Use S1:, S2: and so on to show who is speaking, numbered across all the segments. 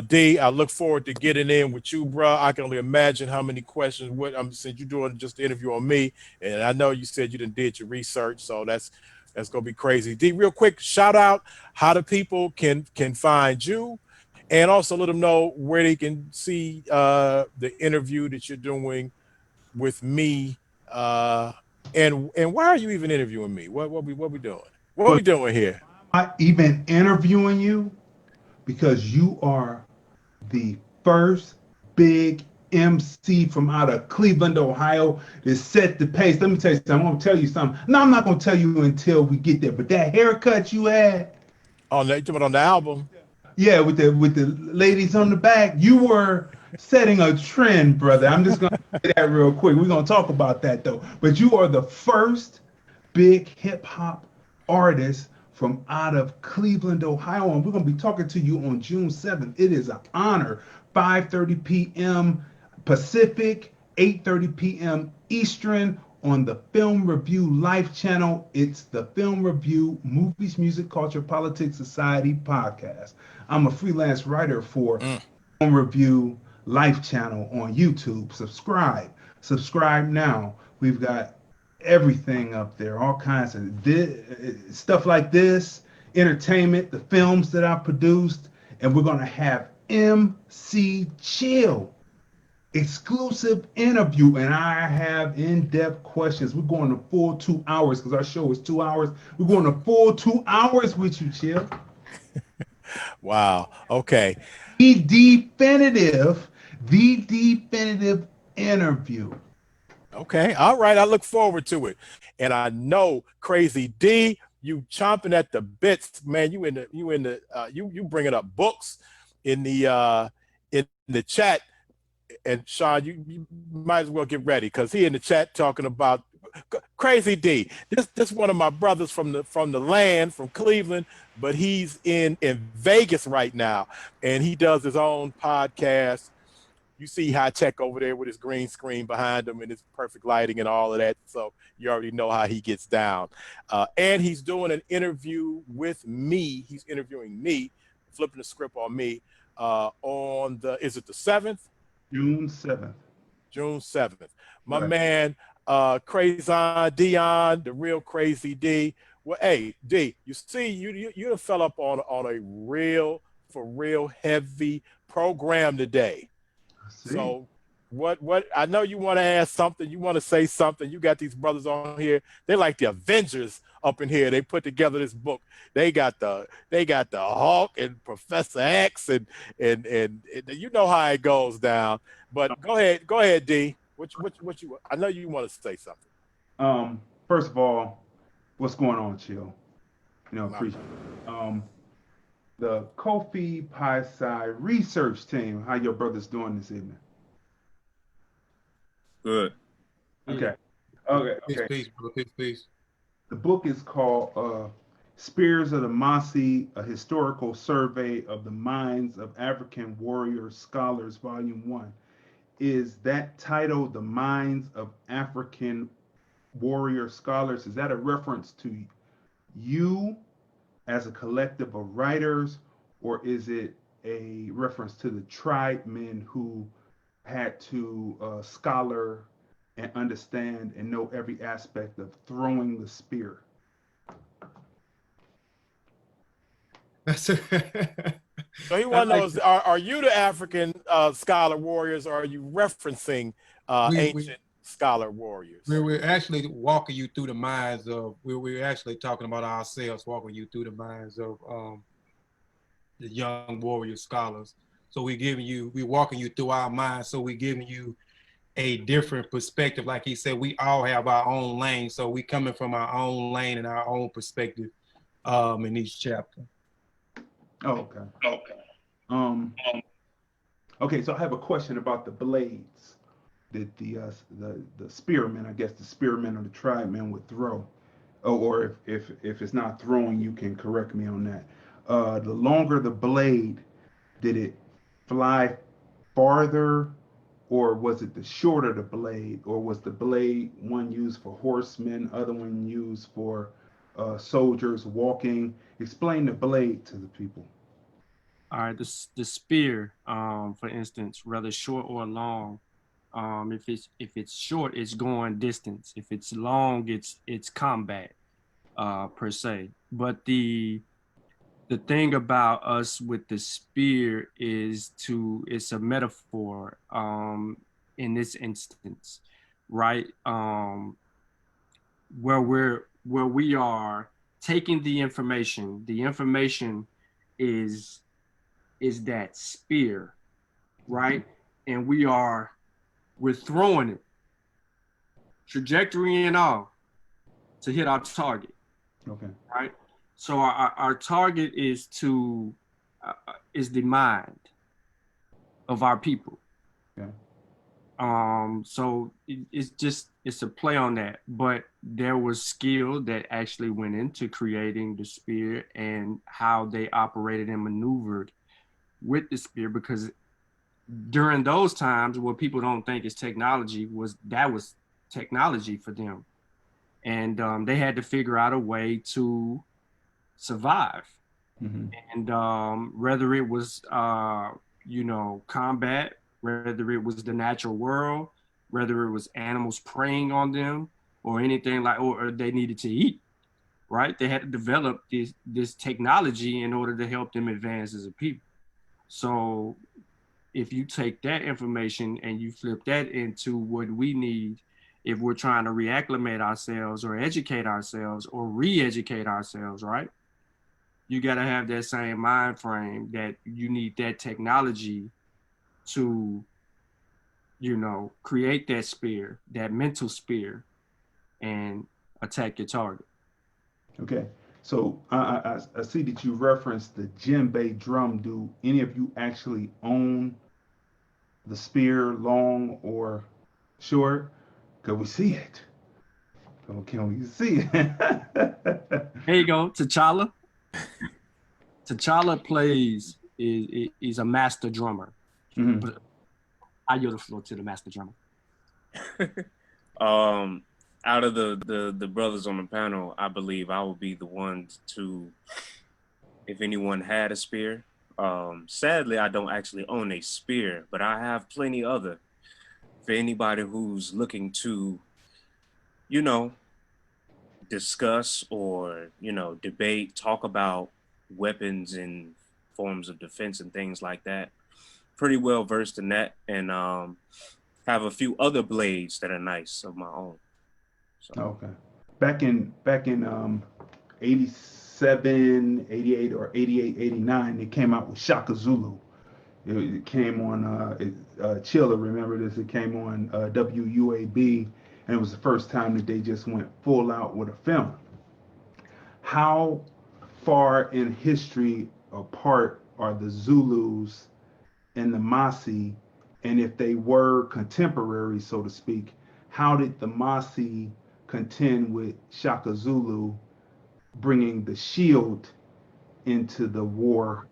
S1: D, I look forward to getting in with you, bro. I can only imagine how many questions. What I'm since you're doing just the interview on me, and I know you said you didn't did your research, so that's gonna be crazy. D, real quick, shout out how the people can find you, and also let them know where they can see the interview that you're doing with me. Uh, and why are you even interviewing me? What we doing? What
S2: But
S1: we doing here?
S2: I'm not even interviewing you because you are the first big MC from out of Cleveland, Ohio, to set the pace. Let me tell you something. I'm gonna tell you something. No, I'm not gonna tell you until we get there. But that haircut you had,
S1: On the, you talking about on the album?
S2: yeah, with the ladies on the back, you were setting a trend, brother. I'm just gonna say that real quick. We're gonna talk about that though. But you are the first big hip hop artist from out of Cleveland, Ohio, and we're gonna be talking to you on June 7th. It is an honor. 5:30 p.m. Pacific, 8:30 p.m. Eastern on the Film Review Life channel. It's the Film Review Movies, Music, Culture, Politics, Society podcast. I'm a freelance writer for
S1: Mm.
S2: Film Review Life channel on YouTube. Subscribe now. We've got everything up there, all kinds of stuff like this, entertainment, the films that I produced, and we're gonna have MC Chill exclusive interview, and I have in-depth questions. We're going to full 2 hours because our show is 2 hours. We're going to full 2 hours with you, Chill.
S1: Wow. Okay.
S2: The definitive, the definitive interview.
S1: Okay. All right. I look forward to it. And I know Crazy D, you chomping at the bits, man. You bringing up books in the chat. And Sean, you might as well get ready because he in the chat talking about Crazy D. This one of my brothers from the land, from Cleveland, but he's in Vegas right now, and he does his own podcast. You see high tech over there with his green screen behind him and his perfect lighting and all of that. So you already know how he gets down. And he's doing an interview with me. He's interviewing me, flipping the script on me on is it the 7th?
S2: June 7th.
S1: June 7th. My
S2: Right.
S1: man, Crazon Dion, the real Crazy D. Well, hey, D, you see, you done fell up on a real, for real heavy program today.
S2: See.
S1: So what I know you want to ask something, you want to say something. You got these brothers on here. They're like the Avengers up in here. They put together this book. They got the Hulk and Professor X and you know how it goes down. But go ahead, D. What you I know you want to say something.
S2: First of all, what's going on, Chill?
S1: My
S2: Appreciate it. The Kofi Piesie research team. How your brothers doing this evening?
S3: Good.
S2: Okay.
S4: Peace,
S2: Okay.
S4: peace,
S2: Okay.
S4: peace, brother. Peace, peace.
S2: The book is called Spears of the Mossi, a historical survey of the minds of African warrior scholars, Volume 1. Is that title, The Minds of African Warrior Scholars, is that a reference to you as a collective of writers, or is it a reference to the tribesmen who had to scholar and understand and know every aspect of throwing the spear?
S4: That's
S1: So he
S4: I
S1: want to know
S4: like
S1: is are you the African scholar warriors or are you referencing
S4: we
S1: ancient scholar warriors?
S4: we're actually walking you through the minds of we're actually talking about ourselves, walking you through the minds of the young warrior scholars. So we're walking you through our minds. So we're giving you a different perspective. Like he said, we all have our own lane. So we coming from our own lane and our own perspective in each chapter.
S2: Oh, okay. Um, okay, so I have a question about the blades that the spearmen, I guess the spearmen or the tribemen would throw. Oh, or if it's not throwing, you can correct me on that. The longer the blade, did it fly farther, or was it the shorter the blade, or was the blade one used for horsemen, other one used for soldiers walking? Explain the blade to the people.
S3: All right, the spear, for instance, whether short or long. If it's short, it's going distance. If it's long, it's combat, per se. But the thing about us with the spear is it's a metaphor, in this instance, right? Where we are taking the information is that spear, right? And we're throwing it, trajectory and all, to hit our target.
S2: Okay.
S3: Right. So our target is is the mind of our people.
S2: Okay.
S3: So it's a play on that, but there was skill that actually went into creating the spear and how they operated and maneuvered with the spear, because during those times, what people don't think is technology was technology for them, and they had to figure out a way to survive.
S2: Mm-hmm.
S3: And whether it was combat, whether it was the natural world, whether it was animals preying on them, or anything or they needed to eat, right? They had to develop this technology in order to help them advance as a people. So if you take that information and you flip that into what we need, if we're trying to reacclimate ourselves or educate ourselves or re-educate ourselves, right? You got to have that same mind frame that you need that technology to, create that spear, that mental spear, and attack your target.
S2: Okay. So I see that you referenced the djembe drum. Do any of you actually own the spear, long or short? Can we see it? Can we see it?
S3: There you go, T'Challa. T'Challa is a master drummer.
S2: Mhm.
S3: But I yield the floor to the master drummer.
S5: Out of the brothers on the panel, I believe I would be the one to, if anyone had a spear. Sadly, I don't actually own a spear, but I have plenty other. For anybody who's looking to, discuss or, debate, talk about weapons and forms of defense and things like that. Pretty well versed in that, and have a few other blades that are nice of my own. So.
S2: Okay. Back in 87, 88, or 88, 89, they came out with Shaka Zulu. It came on Chilla, remember this? It came on WUAB, and it was the first time that they just went full out with a film. How far in history apart are the Zulus and the Mossi? And if they were contemporary, so to speak, how did the Mossi contend with Shaka Zulu, bringing the shield into the war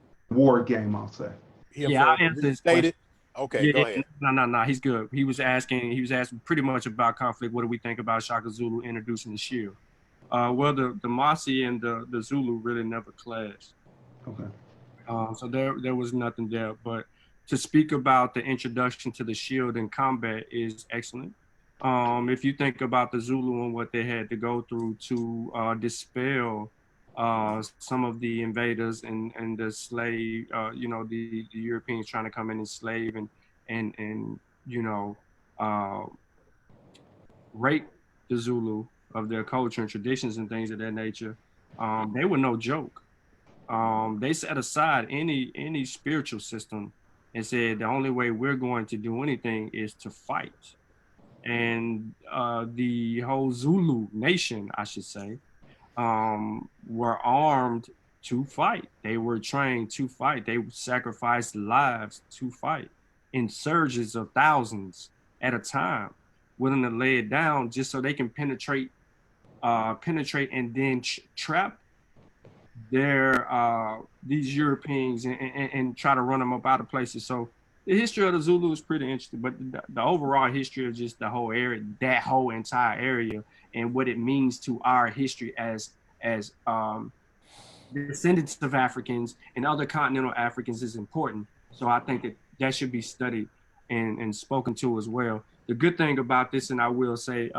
S2: game, I'll say?
S3: I'll answer this question.
S1: Okay, go ahead.
S3: No, he's good. He was asking pretty much about conflict. What do we think about Shaka Zulu introducing the shield? Well, the Mossi and the Zulu really never clashed.
S2: Okay.
S3: So there was nothing there. But to speak about the introduction to the shield in combat is excellent. If you think about the Zulu and what they had to go through to dispel some of the invaders and the slave, the Europeans trying to come in and slave and rape the Zulu of their culture and traditions and things of that nature, they were no joke. They set aside any spiritual system and said the only way we're going to do anything is to fight. And the whole Zulu nation, I should say, were armed to fight. They were trained to fight. They sacrificed lives to fight in surges of thousands at a time, willing to lay it down just so they can penetrate and then trap these Europeans and try to run them up out of places. So the history of the Zulu is pretty interesting, but the overall history of just the whole area, that whole entire area, and what it means to our history as descendants of Africans and other continental Africans is important. So I think that should be studied and spoken to as well. The good thing about this, and I will say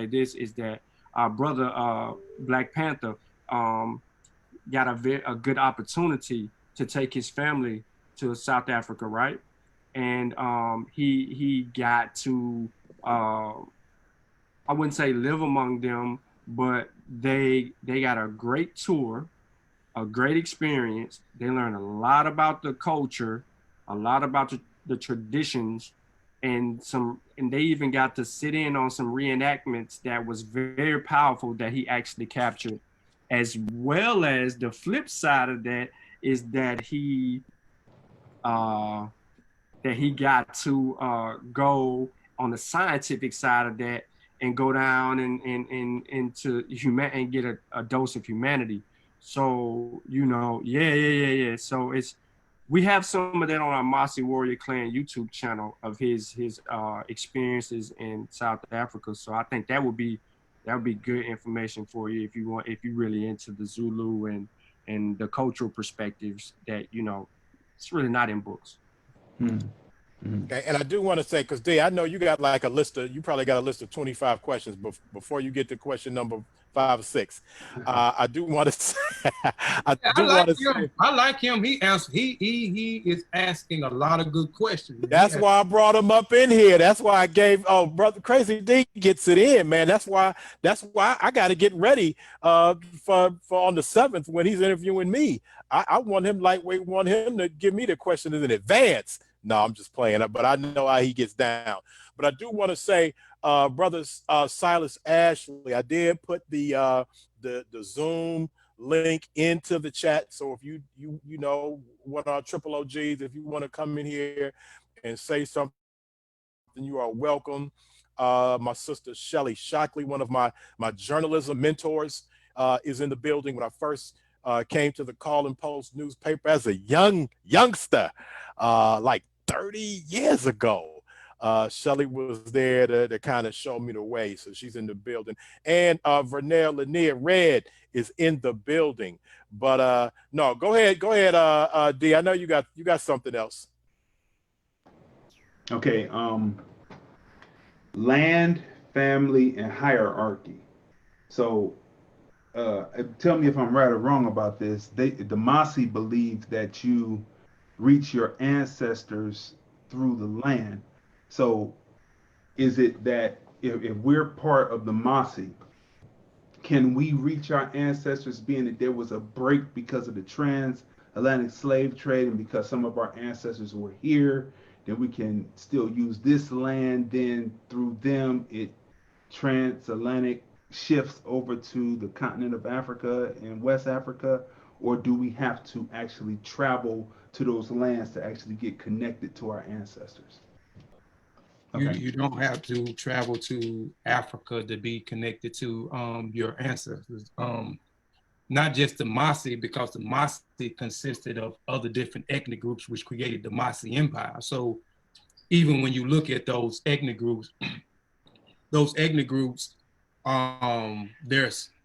S3: this, is that our brother Black Panther got a good opportunity to take his family to South Africa, right? And he got to I wouldn't say live among them, but they got a great tour, a great experience. They learned a lot about the culture, a lot about the traditions, and they even got to sit in on some reenactments that was very powerful that he actually captured. As well as the flip side of that is that he got to go on the scientific side of that and go down and into and get a dose of humanity. So, yeah. So we have some of that on our Mossi Warrior Clan YouTube channel of his experiences in South Africa. So I think that would be good information for you if you really into the Zulu and the cultural perspectives that, it's really not in books.
S1: Okay, and I do want to say, because D, I know you got like you probably got a list of 25 questions before you get to question number 5 or 6. I do want to say,
S4: I like him. He is asking a lot of good questions.
S1: That's why I brought him up in here. That's why I gave. Oh, brother, Crazy D gets it in, man. That's why I got to get ready for on the 7th when he's interviewing me. I want him to give me the questions in advance. No, I'm just playing it, but I know how he gets down. But I do want to say, brothers, Silas Ashley, I did put the Zoom link into the chat. So if you one of our triple OGs, if you want to come in here and say something, you are welcome. My sister Shelly Shockley, one of my journalism mentors, is in the building. When I first came to the Call and Post newspaper as a youngster, like 30 years ago. Shelly was there to kind of show me the way. So she's in the building. And Vernell Lanier Red is in the building. But no, go ahead, D. I know you got something else.
S2: Okay. Land, family, and hierarchy. So tell me if I'm right or wrong about this. The Mossi believe that you reach your ancestors through the land. So is it that if we're part of the Mossi, can we reach our ancestors, being that there was a break because of the transatlantic slave trade and because some of our ancestors were here, then we can still use this land, then through them it transatlantic shifts over to the continent of Africa and West Africa? Or do we have to actually travel to those lands to actually get connected to our ancestors?
S4: Okay. You don't have to travel to Africa to be connected to your ancestors. Not just the Mossi, because the Mossi consisted of other different ethnic groups which created the Mossi Empire. So even when you look at those ethnic groups,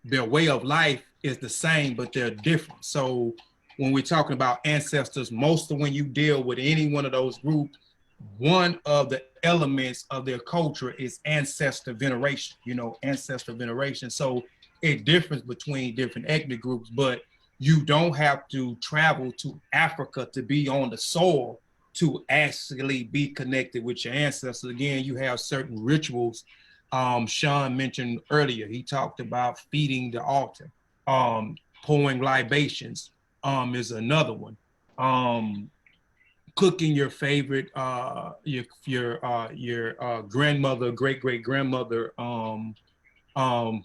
S4: their way of life is the same, but they're different. So when we're talking about ancestors, most of when you deal with any one of those groups, one of the elements of their culture is ancestor veneration, ancestor veneration. So it differs between different ethnic groups, but you don't have to travel to Africa to be on the soil to actually be connected with your ancestors. Again, you have certain rituals. Sean mentioned earlier, he talked about feeding the altar, pouring libations is another one. Cooking your favorite, your grandmother, great grandmother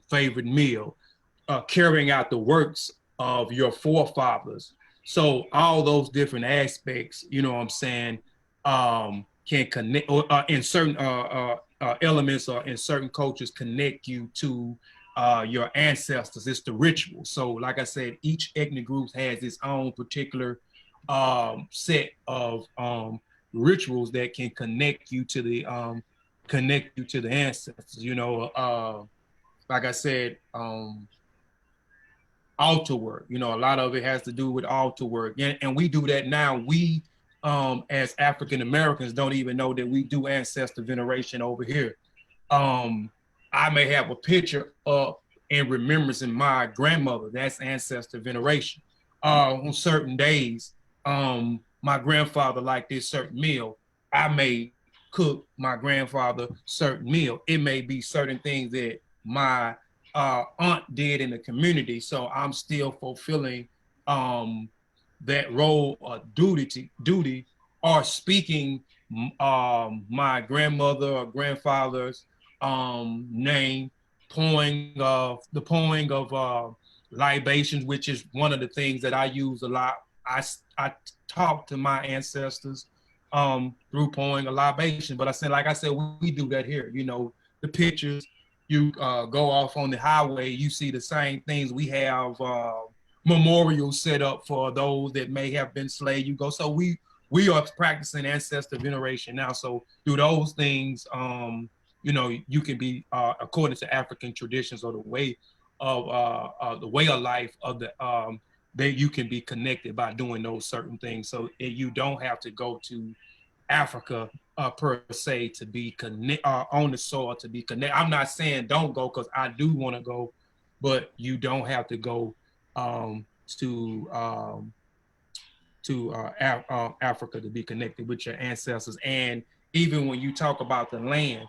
S4: favorite meal, carrying out the works of your forefathers. So all those different aspects, can connect, or in certain elements or in certain cultures connect you to your ancestors. It's the ritual. So like I said, each ethnic group has its own particular set of rituals that can connect you to the ancestors. Like I said, altar work. You know, a lot of it has to do with altar work, and we do that now. We, as African Americans, don't even know that we do ancestor veneration over here. I may have a picture up in remembrance my grandmother. That's ancestor veneration. On certain days, my grandfather liked this certain meal. I may cook my grandfather certain meal. It may be certain things that my aunt did in the community. So I'm still fulfilling that role of duty or speaking my grandmother or grandfather's name, pouring of libations, which is one of the things that I use a lot. I talk to my ancestors through pouring a libation. But like I said, we do that here. You know, the pictures, you go off on the highway, you see the same things. We have memorials set up for those that may have been slain. You go, so we are practicing ancestor veneration now. So through those things, you know, you can be according to African traditions or the way of life of the that you can be connected by doing those certain things. So you don't have to go to Africa per se to be on the soil to be connected. I'm not saying don't go, because I do want to go, but you don't have to go to Africa to be connected with your ancestors. And even when you talk about the land,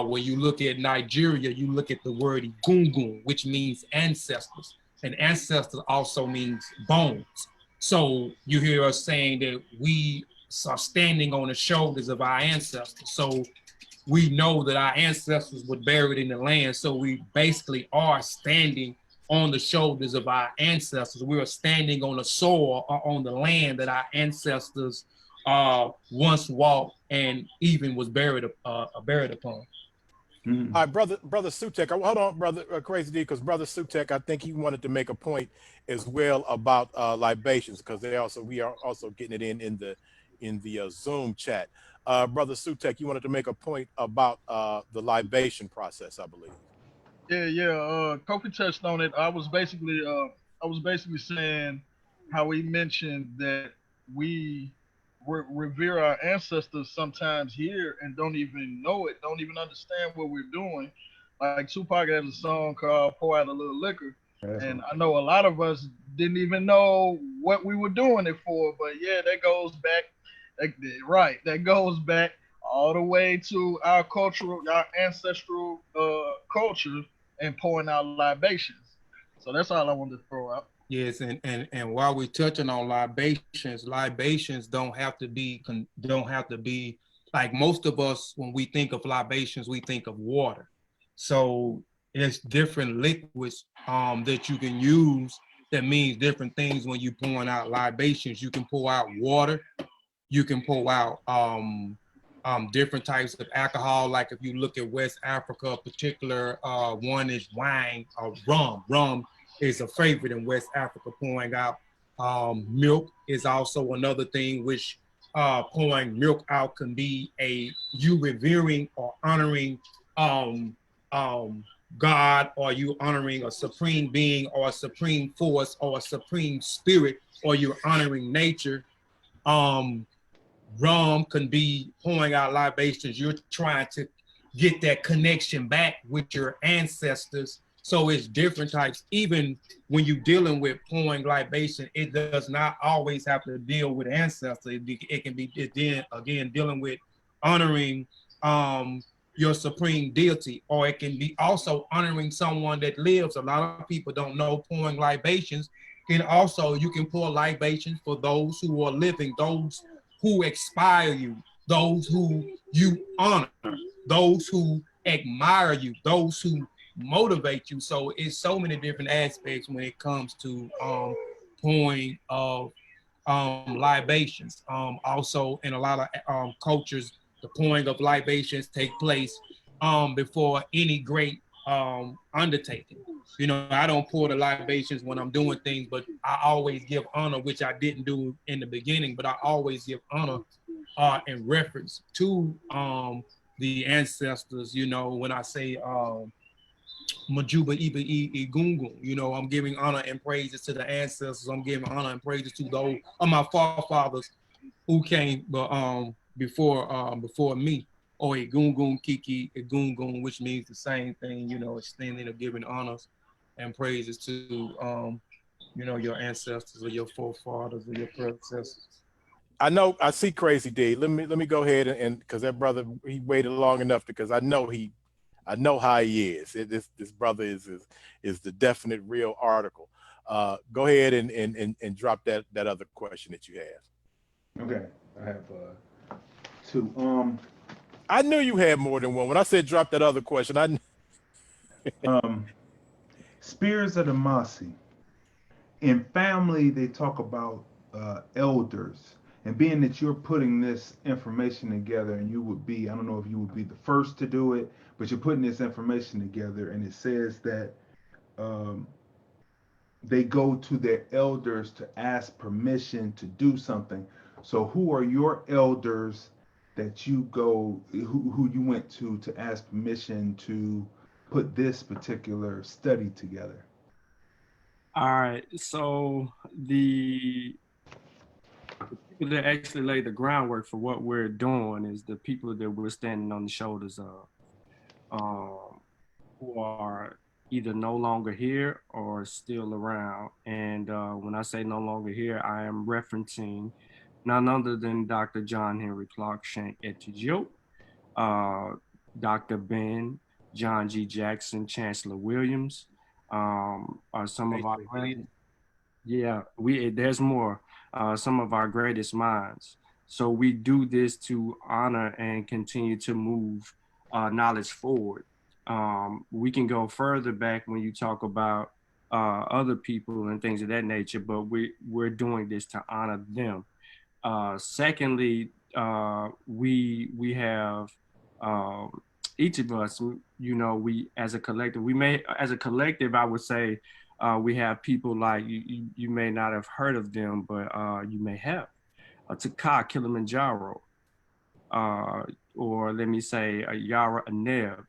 S4: when you look at Nigeria, you look at the word Egungun, which means ancestors. And ancestors also means bones. So you hear us saying that we are standing on the shoulders of our ancestors. So we know that our ancestors were buried in the land. So we basically are standing on the shoulders of our ancestors. We are standing on the soil or on the land that our ancestors once walked and even was buried upon.
S1: All right, brother Sutek. Hold on, brother Crazy D, because brother Sutek, I think he wanted to make a point as well about libations, because we are also getting it in the Zoom chat. Brother Sutek, you wanted to make a point about the libation process, I believe.
S6: Yeah. Kofi touched on it. I was basically saying how he mentioned that we revere our ancestors sometimes here and don't even know it, don't even understand what we're doing. Like Tupac has a song called "Pour Out a Little Liquor," and I know a lot of us didn't even know what we were doing it for. But yeah, that goes back. That goes back all the way to our ancestral culture and pouring out libations. So that's all I wanted to throw out.
S4: Yes, and while we're touching on libations don't have to be like most of us. When we think of libations, we think of water. So it's different liquids that you can use that means different things when you're pouring out libations. You can pour out water, you can pour out different types of alcohol. Like if you look at West Africa, a particular one is wine or rum. Rum is a favorite in West Africa, pouring out. Milk is also another thing, which pouring milk out can be you revering or honoring God, or you honoring a supreme being or a supreme force or a supreme spirit, or you're honoring nature. Rum can be pouring out libations. You're trying to get that connection back with your ancestors. So it's different types. Even when you're dealing with pouring libation, it does not always have to deal with ancestors. It can be again dealing with honoring your supreme deity, or it can be also honoring someone that lives. A lot of people don't know pouring libations. And also you can pour libations for those who are living, those who inspire you, those who you honor, those who admire you, those who motivate you. So it's so many different aspects when it comes to pouring of libations. Also in a lot of cultures, the pouring of libations take place before any great undertaking. You know, I don't pour the libations when I'm doing things, but I always give honor, which I didn't do in the beginning, but I always give honor in reference to the ancestors. You know, when I say Majuba Iba Egungun. You know, I'm giving honor and praises to the ancestors. I'm giving honor and praises to those of my forefathers who came before me. Or Egungun Kiki Egungun, which means the same thing, you know, extending or giving honors and praises to you know, your ancestors or your forefathers or your predecessors.
S1: I know I see Crazy D. Let me go ahead and because that brother, he waited long enough, because I know how he is. This brother is the definite real article. Go ahead and drop that other question that you have.
S2: Okay, I have two.
S1: I knew you had more than one. When I said drop that other question,
S2: Spears of the Mossi. In family, they talk about elders. And being that you're putting this information together, and you would be, I don't know if you would be the first to do it, but you're putting this information together, and it says that they go to their elders to ask permission to do something. So who are your elders that you go, who you went to ask permission to put this particular study together?
S3: All right, so the people that actually lay the groundwork for what we're doing is the people that we're standing on the shoulders of, who are either no longer here or still around. And when I say no longer here, I am referencing none other than Dr. John Henry Clark Shank Etijot, Dr. Ben, John G. Jackson, Chancellor Williams, are some of our greatest. Yeah, there's more. Some of our greatest minds. So we do this to honor and continue to move knowledge forward. We can go further back when you talk about other people and things of that nature, but we're doing this to honor them. Secondly, we have each of us, you know, we as a collective, I would say, we have people like you may not have heard of them, but you may have. Taka Kilimanjaro, or let me say Yara Aneb,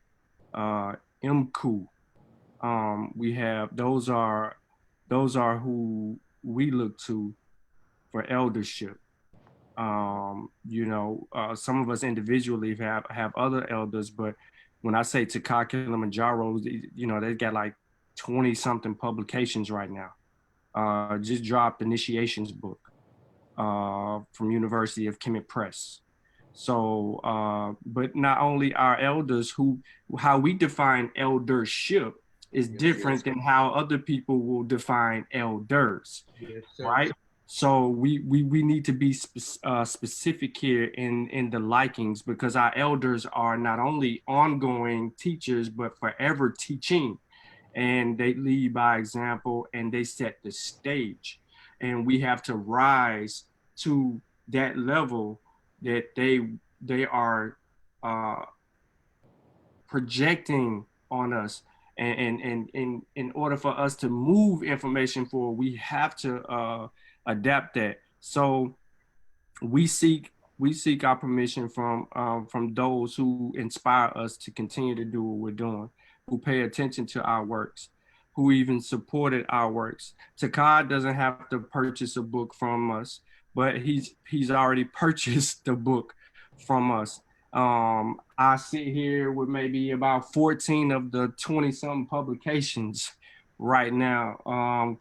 S3: Mku. We have those are who we look to for eldership. You know, some of us individually have other elders, but when I say Taka Kilimanjaro, you know, they've got like 20 something publications right now. Just dropped Initiations book from University of Kemet Press. So, but not only our elders, how we define eldership is different than how other people will define elders, right? So we need to be specific here in the likings, because our elders are not only ongoing teachers, but forever teaching. And they lead by example, and they set the stage. And we have to rise to that level that they are projecting on us. And in order for us to move information forward, we have to adapt that. So we seek our permission from those who inspire us to continue to do what we're doing, who pay attention to our works, who even supported our works. Takad doesn't have to purchase a book from us, but he's already purchased the book from us. I sit here with maybe about 14 of the 20-something publications right now.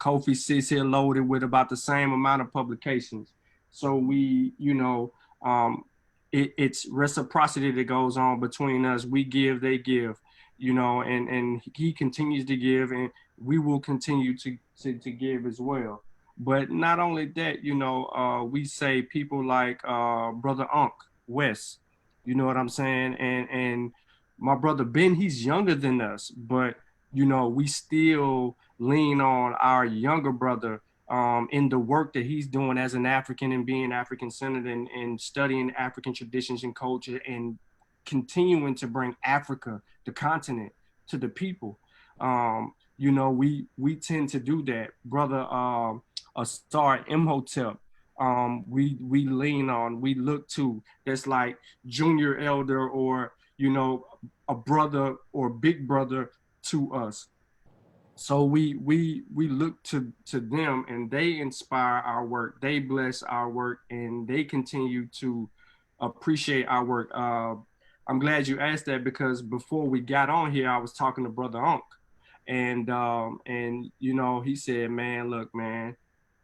S3: Kofi sits here loaded with about the same amount of publications. So we, you know, it's reciprocity that goes on between us. We give, they give, you know, and he continues to give, and we will continue to give as well. But not only that, you know, we say people like Brother Unc West, you know what I'm saying? And my brother Ben, he's younger than us, but, you know, we still lean on our younger brother in the work that he's doing as an African and being African-centered and studying African traditions and culture and continuing to bring Africa, the continent, to the people. You know, we tend to do that. Brother Astar Imhotep, we lean on, we look to, that's like junior elder or, you know, a brother or big brother to us. So we look to them, and they inspire our work. They bless our work, and they continue to appreciate our work. I'm glad you asked that, because before we got on here, I was talking to Brother Unc, and you know, he said, "Man, look, man,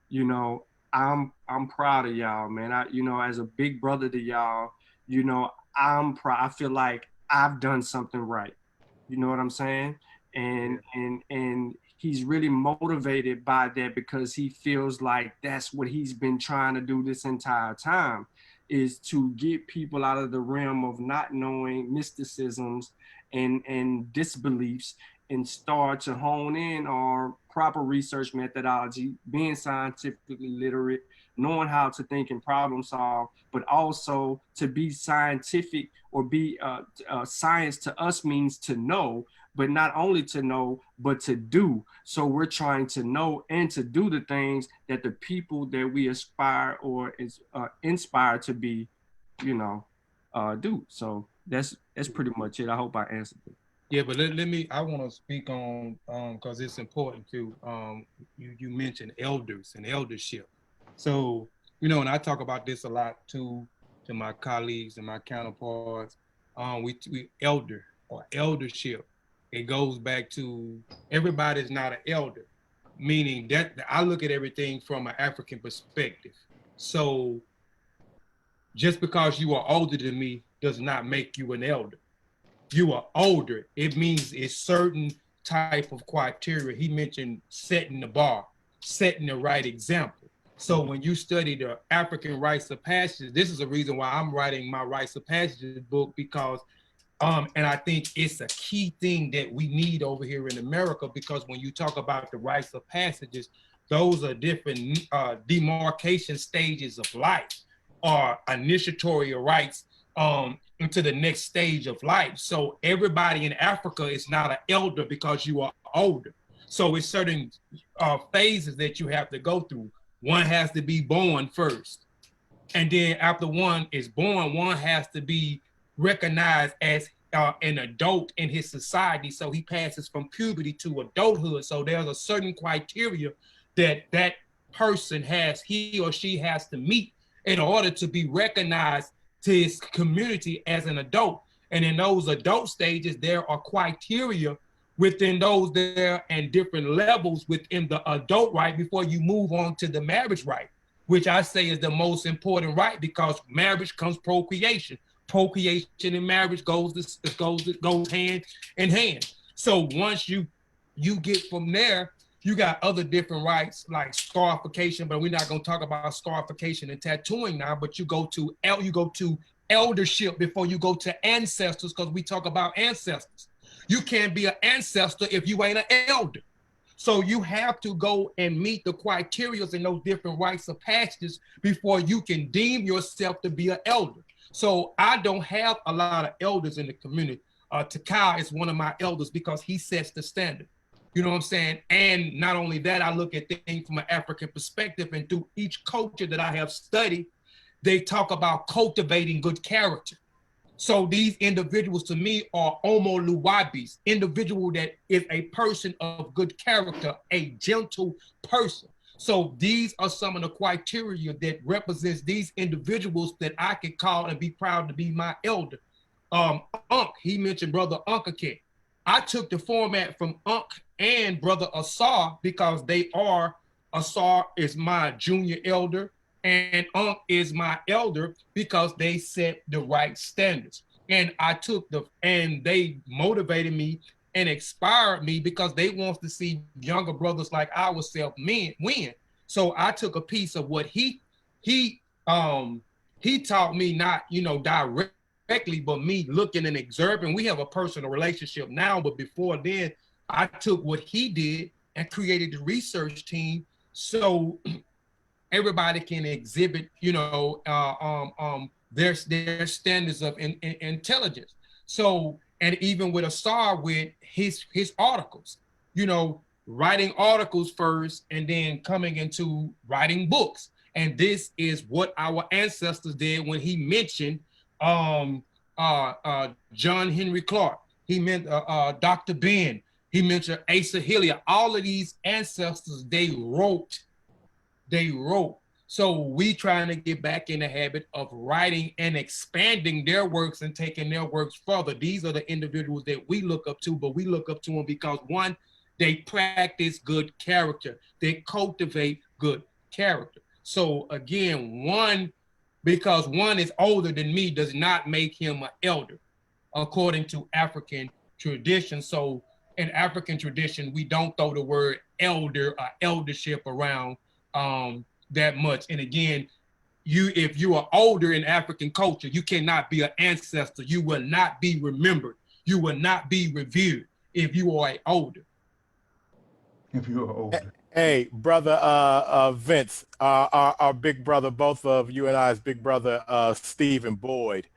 S3: you know, I'm proud of y'all, man. You know, as a big brother to y'all, you know, I'm proud. I feel like I've done something right. You know what I'm saying?" And he's really motivated by that, because he feels like that's what he's been trying to do this entire time, is to get people out of the realm of not knowing mysticisms and disbeliefs, and start to hone in on proper research methodology, being scientifically literate, knowing how to think and problem solve, but also to be scientific, or be science to us means to know, but not only to know, but to do. So we're trying to know and to do the things that the people that we aspire or is inspired to be, you know, do. So that's pretty much it. I hope I answered it.
S4: Yeah, but let me, I want to speak on, because it's important too. You mentioned elders and eldership. So, you know, and I talk about this a lot too, to my colleagues and my counterparts. We elder or eldership, it goes back to everybody's not an elder, meaning that I look at everything from an African perspective. So just because you are older than me does not make you an elder. You are older. It means it's certain type of criteria. He mentioned setting the bar, setting the right example. So when you study the African rites of passage, this is the reason why I'm writing my rites of passage book, because and I think it's a key thing that we need over here in America, because when you talk about the rites of passages, those are different demarcation stages of life, or initiatory rites into the next stage of life. So everybody in Africa is not an elder because you are older. So it's certain phases that you have to go through. One has to be born first. And then after one is born, one has to be recognized as an adult in his society. So he passes from puberty to adulthood. So there's a certain criteria that that person has, he or she has to meet in order to be recognized to his community as an adult. And in those adult stages, there are criteria within those there and different levels within the adult right before you move on to the marriage right, which I say is the most important right, because marriage comes procreation. Procreation and marriage goes hand in hand. So once you get from there, you got other different rights like scarification, but we're not going to talk about scarification and tattooing now. But you go to eldership before you go to ancestors, because we talk about ancestors. You can't be an ancestor if you ain't an elder. So you have to go and meet the criteria in those different rites of passage before you can deem yourself to be an elder. So I don't have a lot of elders in the community. Takai is one of my elders because he sets the standard. You know what I'm saying? And not only that, I look at things from an African perspective, and through each culture that I have studied, they talk about cultivating good character. So these individuals to me are Omo Luwabis, individual that is a person of good character, a gentle person. So these are some of the criteria that represents these individuals that I can call and be proud to be my elder. Unc, he mentioned Brother Uncle. I took the format from Unc and Brother Asar because they are, Asar is my junior elder and Unc is my elder because they set the right standards. And I took and they motivated me and inspired me because they want to see younger brothers like ourselves win. So I took a piece of what he taught me, not, directly, but me looking and observing. We have a personal relationship now, but before then, I took what he did and created the research team so everybody can exhibit, their standards of intelligence. So, and even with Asar, with his articles, writing articles first and then coming into writing books. And this is what our ancestors did when he mentioned John Henry Clark. He meant Dr. Ben. He mentioned Asa Hillier. All of these ancestors, they wrote. So we trying to get back in the habit of writing and expanding their works and taking their works further. These are the individuals that we look up to, but we look up to them because one, they practice good character. They cultivate good character. So again, because one is older than me does not make him an elder, according to African tradition. So in African tradition, we don't throw the word elder or eldership around that much. And again, if you are older in African culture, you cannot be an ancestor. You will not be remembered. You will not be revered if you are older.
S2: If you're older.
S1: Hey, brother Vince, our big brother, both of you and I's big brother, Stephen Boyd,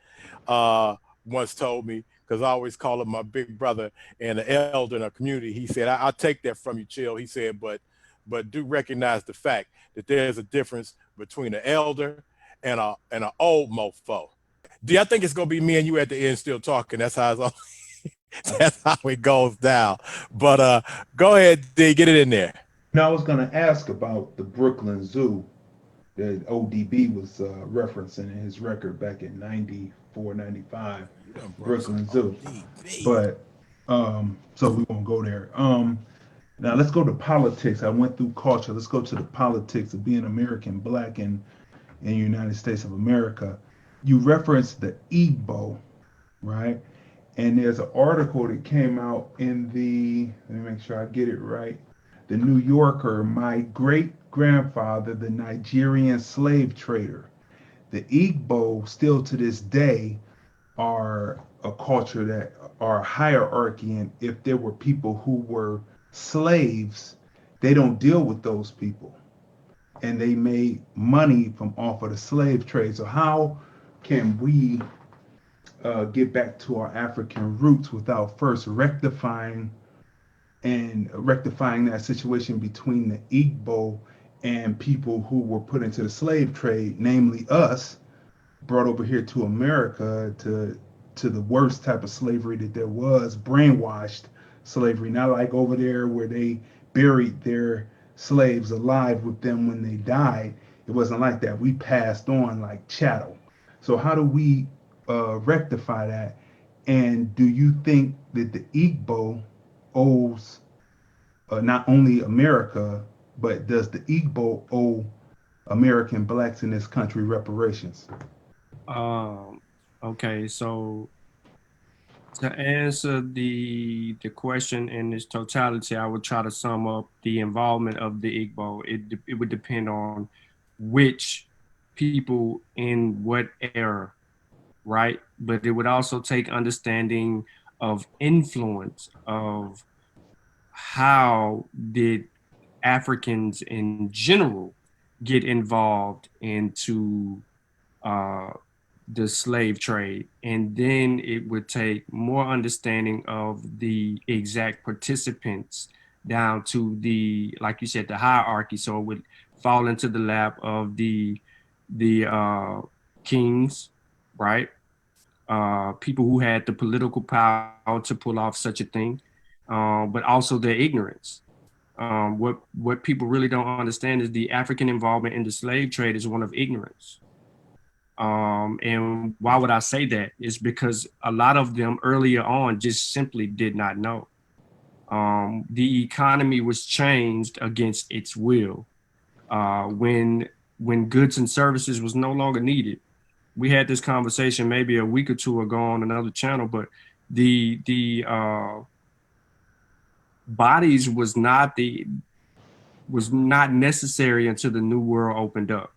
S1: once told me, because I always call him my big brother and an elder in our community. He said, I'll take that from you, Chill. He said, but do recognize the fact that there's a difference between an elder and an old mofo. D, I think it's gonna be me and you at the end still talking. That's how that's how it goes down. But go ahead, D, get it in there.
S2: Now I was going to ask about the Brooklyn Zoo that ODB was referencing in his record back in 94, 95, Brooklyn Zoo. But so we won't go there. Now let's go to politics. I went through culture. Let's go to the politics of being American Black in the United States of America. You referenced the Igbo, right? And there's an article that came out in let me make sure I get it right, the New Yorker, my great-grandfather, the Nigerian slave trader. The Igbo, still to this day, are a culture that are hierarchy, and if there were people who were slaves, they don't deal with those people. And they made money from off of the slave trade. So how can we get back to our African roots without first rectifying that situation between the Igbo and people who were put into the slave trade, namely us, brought over here to America to the worst type of slavery that there was, brainwashed slavery, not like over there where they buried their slaves alive with them when they died. It wasn't like that. We passed on like chattel. So how do we rectify that? And do you think that the Igbo owes not only America, but does the Igbo owe American Blacks in this country reparations?
S3: Okay, so to answer the question in its totality, I would try to sum up the involvement of the Igbo. It would depend on which people in what era, right? But it would also take understanding of influence of how did Africans in general get involved into the slave trade. And then it would take more understanding of the exact participants down to the, like you said, the hierarchy. So it would fall into the lap of the kings, right? People who had the political power to pull off such a thing, but also their ignorance. What people really don't understand is the African involvement in the slave trade is one of ignorance. And why would I say that? It's because a lot of them earlier on just simply did not know. The economy was changed against its will when goods and services was no longer needed. We had this conversation maybe a week or two ago on another channel, but the bodies was not necessary until the new world opened up.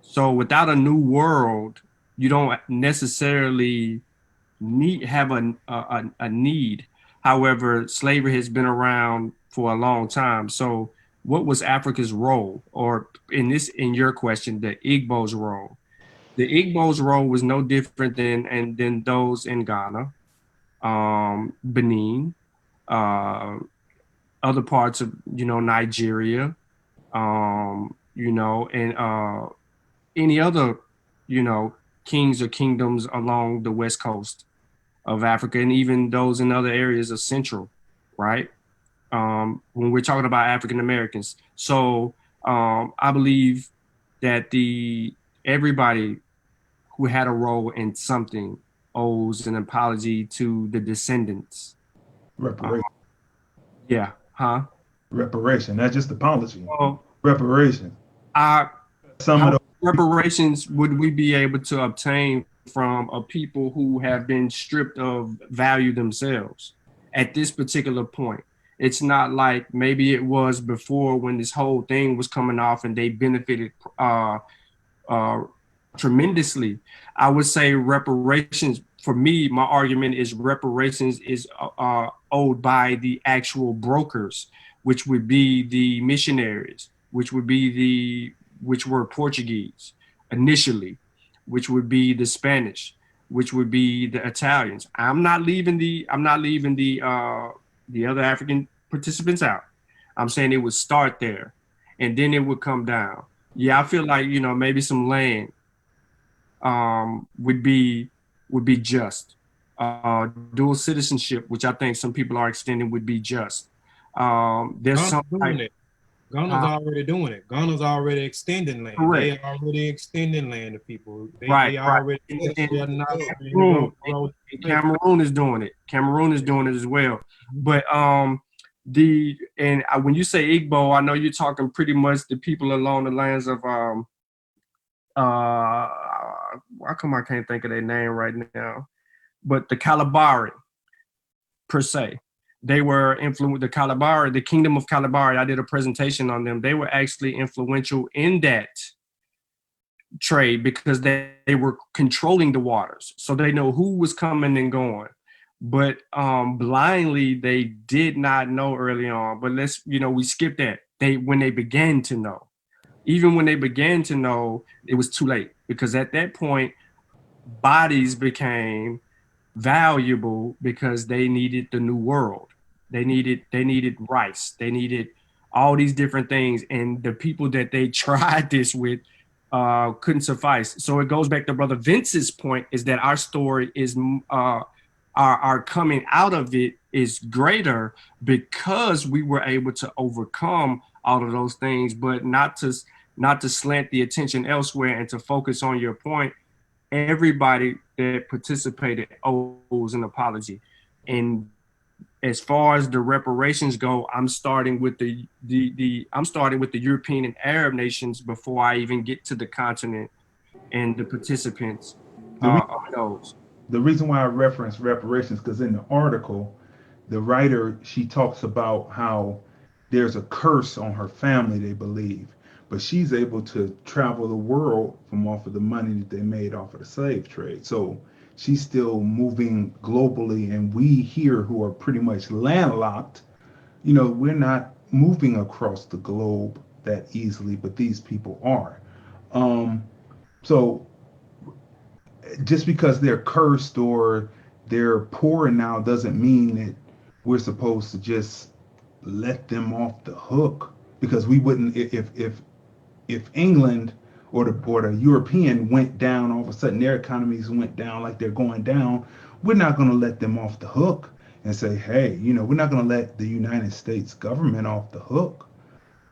S3: So without a new world, you don't necessarily have a need. However, slavery has been around for a long time. So what was Africa's role? Or in your question, the Igbo's role? The Igbo's role was no different than those in Ghana, Benin, other parts of, Nigeria, and any other, kings or kingdoms along the west coast of Africa, and even those in other areas of Central right? When we're talking about African Americans. So I believe that everybody who had a role in something owes an apology to the descendants.
S2: Reparation.
S3: Yeah, huh?
S2: Reparation, not just apology.
S3: Well,
S2: Reparation.
S3: how
S2: Some of
S3: reparations would we be able to obtain from a people who have been stripped of value themselves at this particular point? It's not like maybe it was before when this whole thing was coming off and they benefited tremendously. I would say reparations, for me, my argument is reparations is owed by the actual brokers, which would be the missionaries, which were Portuguese initially, which would be the Spanish, which would be the Italians. I'm not leaving the other African participants out. I'm saying it would start there and then it would come down. Yeah, I feel like, maybe some land would be just. Dual citizenship, which I think some people are extending, would be just. There's some
S4: doing it. Ghana's already doing it. Ghana's already extending land.
S3: Correct.
S4: They already extending land to people. They
S3: Right.
S4: already
S3: Cameroon is doing it. Cameroon is doing it as well. But when you say Igbo, I know you're talking pretty much the people along the lands of why come I can't think of their name right now? But the Kalabari, per se. They were influenced, the Kalabari, the Kingdom of Kalabari, I did a presentation on them. They were actually influential in that trade because they were controlling the waters. So they know who was coming and going. But blindly, they did not know early on. But we skipped that. When they began to know. Even when they began to know, it was too late because at that point, bodies became valuable because they needed the new world. They needed rice. They needed all these different things. And the people that they tried this with couldn't suffice. So it goes back to Brother Vince's point is that our story is our coming out of it is greater because we were able to overcome all of those things, but not to slant the attention elsewhere and to focus on your point. Everybody that participated owes an apology. And as far as the reparations go, I'm starting with the European and Arab nations before I even get to the continent and the participants of those.
S2: The reason why I reference reparations, because in the article, the writer, she talks about how there's a curse on her family, they believe, but she's able to travel the world from off of the money that they made off of the slave trade. So she's still moving globally, and we here who are pretty much landlocked, we're not moving across the globe that easily, but these people are. So just because they're cursed or they're poor now doesn't mean that we're supposed to just let them off the hook, because we wouldn't if England or the European went down, all of a sudden their economies went down like they're going down, we're not going to let them off the hook and say, hey, we're not going to let the United States government off the hook.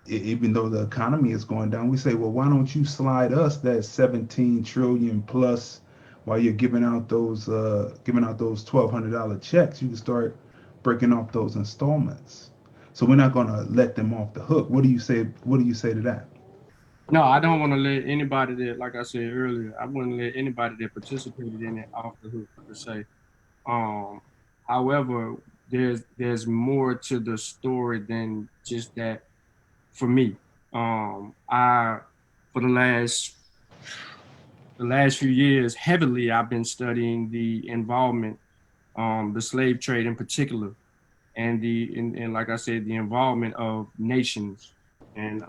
S2: Even though the economy is going down, we say, well, why don't you slide us that 17 trillion plus while you're giving out those $1,200 checks? You can start breaking off those installments. So we're not going to let them off the hook. What do you say to that?
S3: No, I don't want to let anybody that, like I said earlier, I wouldn't let anybody that participated in it off the hook, per se. However, there's more to the story than just that. For me, for the last few years, heavily, I've been studying the involvement, the slave trade in particular, and like I said, the involvement of nations and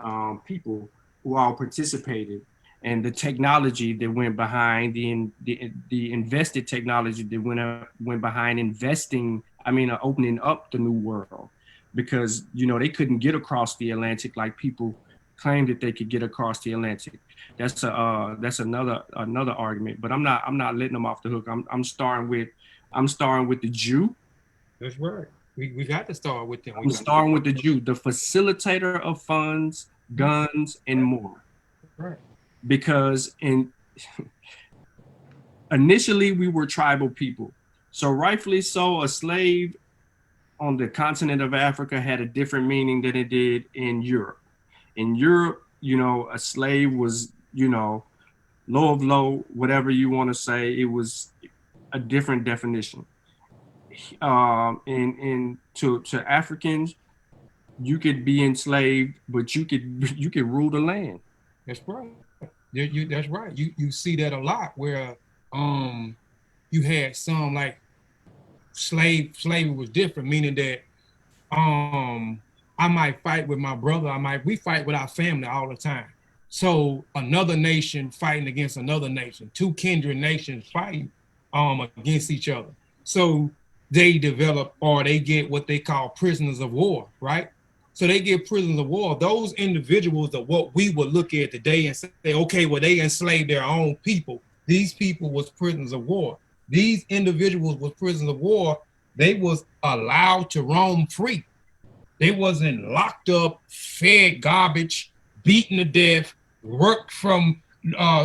S3: people who all participated, and the technology that went behind the invested technology that went behind opening up the new world, because they couldn't get across the Atlantic like people claimed that they could get across the Atlantic. That's another argument, but I'm not letting them off the hook. I'm starting with the Jew.
S4: That's right. We got to start with them.
S3: I'm starting with the Jew, the facilitator of funds, guns, and more.
S4: Right.
S3: Because initially we were tribal people. So rightfully so, a slave on the continent of Africa had a different meaning than it did in Europe. In Europe, you know, a slave was, you know, low of low, whatever you want to say. It was a different definition. To Africans, you could be enslaved, but you could rule the land.
S4: That's right. That's right. You see that a lot where you had some like slavery was different, meaning that I might fight with my brother, we fight with our family all the time. So another nation fighting against another nation, two kindred nations fighting against each other. So they develop, or they get what they call prisoners of war, right? So they get prisoners of war. Those individuals are what we would look at today and say, okay, well, they enslaved their own people. These people was prisoners of war. These individuals was prisoners of war. They was allowed to roam free. They wasn't locked up, fed garbage, beaten to death, worked from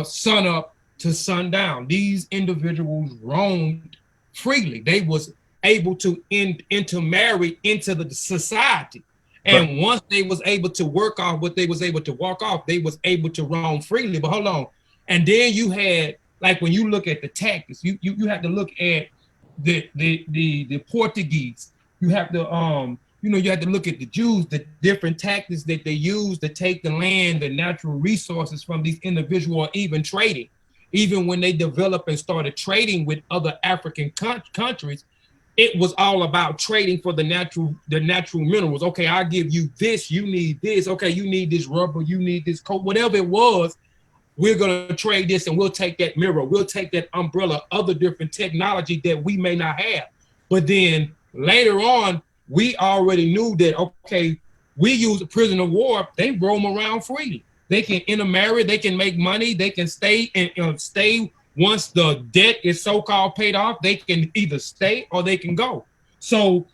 S4: sun up to sundown. These individuals roamed freely. They was able to intermarry into the society. And once they was able to work off what they was able to walk off, they was able to roam freely. But hold on. And then you had, like when you look at the tactics, you have to look at the Portuguese. You have to you have to look at the Jews, the different tactics that they use to take the land, the natural resources from these individuals, or even trading. Even when they developed and started trading with other African countries, it was all about trading for the natural minerals. Okay, I'll give you this, you need this. Okay, you need this rubber, you need this coat, whatever it was, we're gonna trade this and we'll take that mirror, we'll take that umbrella, other different technology that we may not have. But then later on, we already knew that, okay, we use a prisoner of war, they roam around freely. They can intermarry, they can make money, they can stay and stay. Once the debt is so-called paid off, they can either stay or they can go. So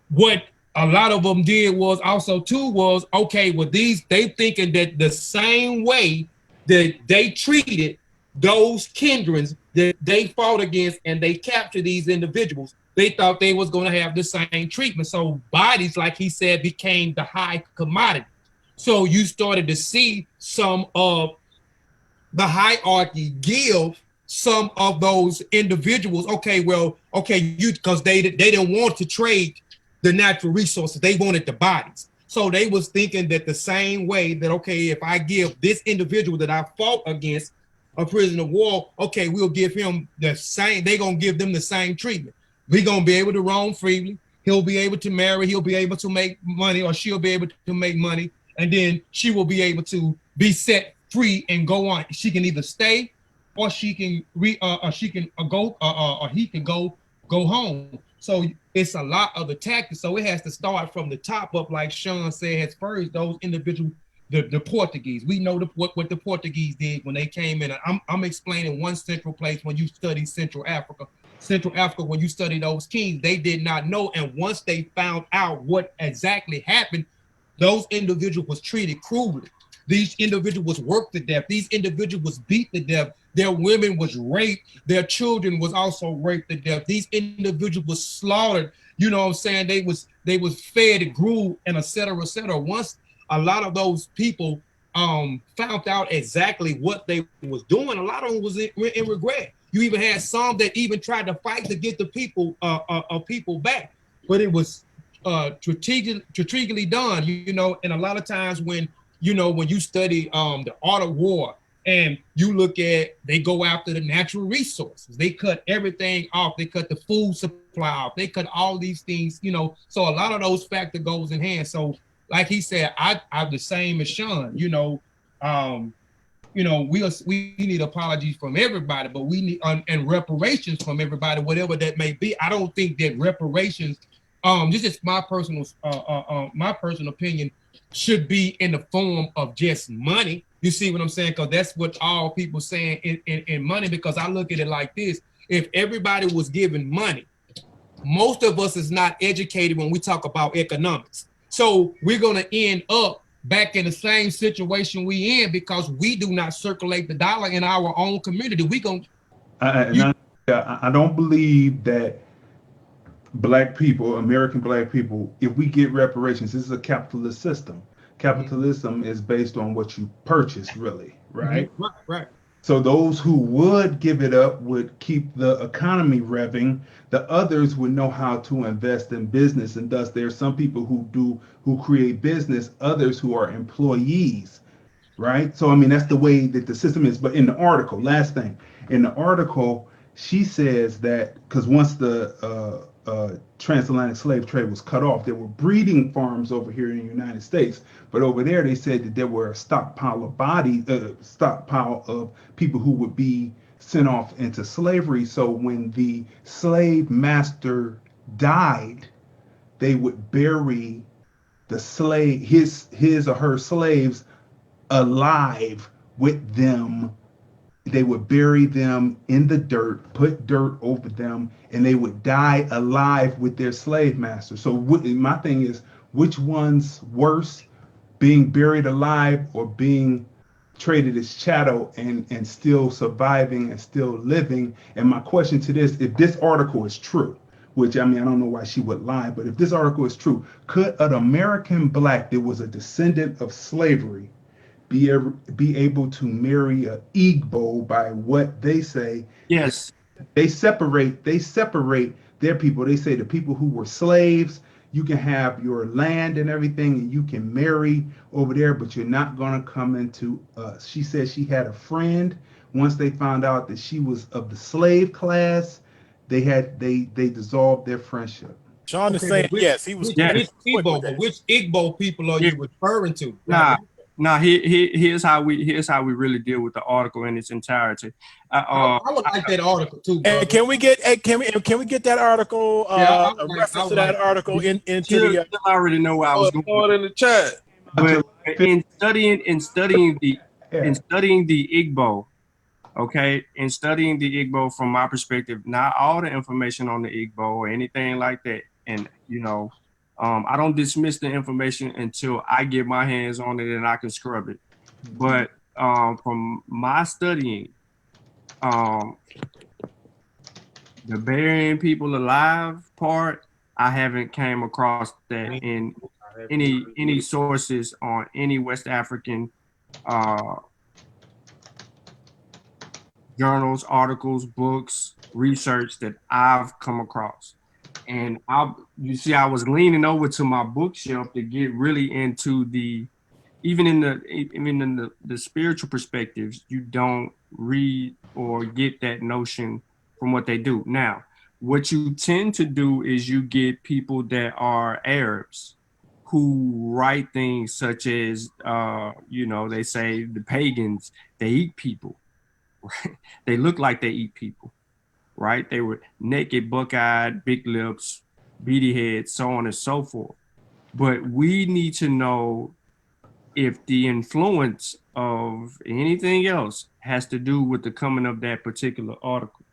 S4: what a lot of them did was also too was, okay, with these, they thinking that the same way that they treated those kindreds that they fought against and they captured these individuals, they thought they was going to have the same treatment. So bodies, like he said, became the high commodity. So you started to see some of the hierarchy give some of those individuals, okay, because they didn't want to trade the natural resources, they wanted the bodies. So they was thinking that the same way that, okay, if I give this individual that I fought against a prisoner of war, okay, we'll give him the same, they're gonna give them the same treatment. We're gonna be able to roam freely, he'll be able to marry, he'll be able to make money, or she'll be able to make money, and then she will be able to be set free and go on. She can either stay or he can go home. So it's a lot of the tactics. So it has to start from the top up, like Sean said, first, those individual, the Portuguese. We know what the Portuguese did when they came in. I'm explaining one central place when you study Central Africa. Central Africa, when you study those kings, they did not know. And once they found out what exactly happened, those individuals was treated cruelly. These individuals worked to death. These individuals was beat to death. Their women was raped. Their children was also raped to death. These individuals was slaughtered. You know what I'm saying? They was fed, grew, and et cetera, et cetera. Once a lot of those people found out exactly what they was doing, a lot of them was in regret. You even had some that even tried to fight to get the people back, but it was strategically done. You know, and a lot of times when you study the art of war, and you look at, they go after the natural resources. They cut everything off. They cut the food supply off. They cut all these things, so a lot of those factors goes in hand. So like he said, I'm the same as Sean, we need apologies from everybody, but we need and reparations from everybody, whatever that may be. I don't think that reparations, this is my personal opinion, should be in the form of just money. You see what I'm saying? Because that's what all people saying in money, because I look at it like this. If everybody was given money, most of us is not educated when we talk about economics. So we're going to end up back in the same situation we in because we do not circulate the dollar in our own community.
S2: I don't believe that black people, American black people, if we get reparations, this is a capitalist system. Capitalism is based on what you purchase, really, right?
S4: Right.
S2: So those who would give it up would keep the economy revving. The others would know how to invest in business, and thus there's some people who create business, others who are employees, right? So I mean that's the way that the system is. But in the article, last thing, in the article, she says that because once the transatlantic slave trade was cut off, there were breeding farms over here in the United States, but over there they said that there were a stockpile of people who would be sent off into slavery. So when the slave master died, they would bury the slave, his or her slaves, alive with them. They would bury them in the dirt, put dirt over them, and they would die alive with their slave master. So my thing is, which one's worse, being buried alive or being traded as chattel and still surviving and still living? And my question to this, if this article is true, which I mean, I don't know why she would lie, but if this article is true, could an American black that was a descendant of slavery be able to marry a Igbo by what they say?
S3: Yes.
S2: They separate their people. They say the people who were slaves, you can have your land and everything, and you can marry over there, but you're not gonna come into us. She said she had a friend, once they found out that she was of the slave class, they dissolved their friendship.
S1: Sean is saying yes. He was
S4: Which Igbo people are you referring to?
S3: Here's how we really deal with the article in its entirety.
S4: I would like that article too.
S1: And can we get that article? A reference to that article into the.
S3: I already know where I was going
S7: in the chat.
S3: But in studying the Igbo, okay, in studying the Igbo from my perspective, not all the information on the Igbo or anything like that, and I don't dismiss the information until I get my hands on it and I can scrub it. But from my studying, the burying people alive part, I haven't came across that in any sources on any West African journals, articles, books, research that I've come across. And I was leaning over to my bookshelf to get really into even in the spiritual perspectives, you don't read or get that notion from what they do. Now, what you tend to do is you get people that are Arabs who write things such as, they say the pagans, they eat people, right? They look like they eat people. Right? They were naked, buck-eyed, big lips, beady heads, so on and so forth. But we need to know if the influence of anything else has to do with the coming of that particular article.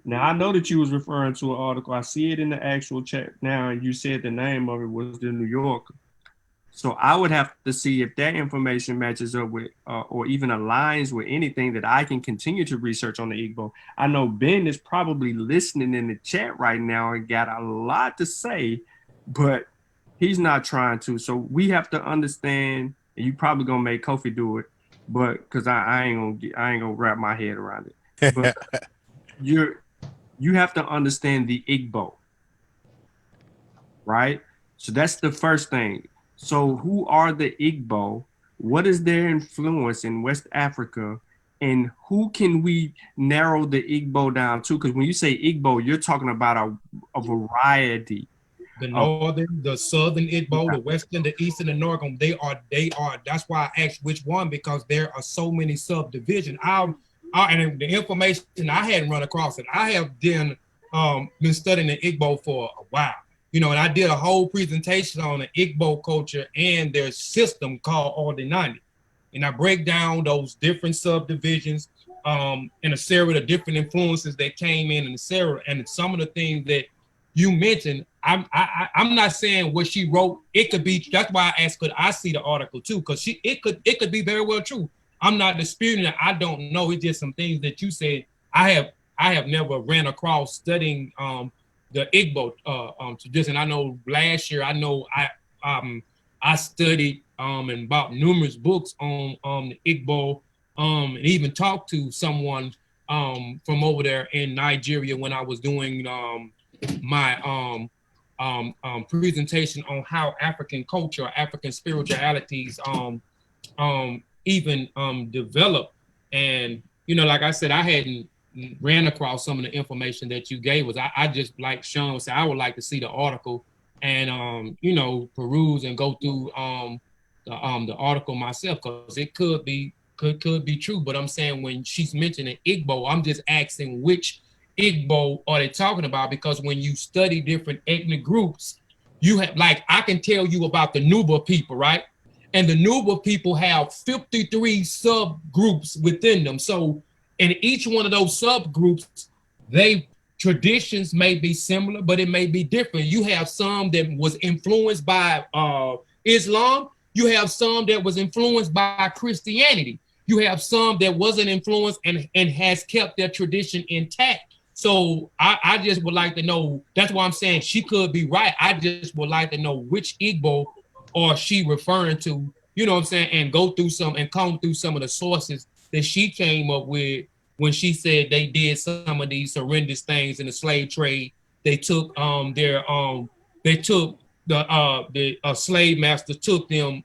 S3: Now, I know that you was referring to an article. I see it in the actual chat now, and you said the name of it was the New Yorker. So I would have to see if that information matches up with or even aligns with anything that I can continue to research on the Igbo. I know Ben is probably listening in the chat right now and got a lot to say, but he's not trying to. So we have to understand, and you probably gonna make Kofi do it, but because I ain't gonna wrap my head around it. But you have to understand the Igbo, right? So that's the first thing. So who are the Igbo? What is their influence in West Africa? And who can we narrow the Igbo down to? Because when you say Igbo, you're talking about a variety.
S4: The northern, the southern Igbo, the western, the eastern, the northern, they are. That's why I asked which one, because there are so many subdivisions. And the information I hadn't run across it. I have been studying the Igbo for a while. And I did a whole presentation on the Igbo culture and their system called Ordinani. And I break down those different subdivisions in a series of different influences that came in the series, and some of the things that you mentioned, I'm not saying what she wrote. It could be. That's why I asked, could I see the article too? Because it could be very well true. I'm not disputing it. I don't know. It's just some things that you said. I have never ran across studying the Igbo tradition. I know last year, I studied and bought numerous books on the Igbo, and even talked to someone from over there in Nigeria when I was doing my presentation on how African culture, African spiritualities even develop. And like I said, I hadn't ran across some of the information that you gave us. I just, like Sean said, I would like to see the article and peruse and go through the article myself, because it could be true. But I'm saying, when she's mentioning Igbo, I'm just asking which Igbo are they talking about? Because when you study different ethnic groups, you have, like, I can tell you about the Nuba people, right? And the Nuba people have 53 subgroups within them. So in each one of those subgroups, traditions may be similar, but it may be different. You have some that was influenced by Islam. You have some that was influenced by Christianity. You have some that wasn't influenced and has kept their tradition intact. So I just would like to know, that's why I'm saying she could be right. I just would like to know which Igbo or she referring to, you know what I'm saying, and go through and comb through some of the sources that she came up with when she said they did some of these horrendous things in the slave trade. They took the slave master took them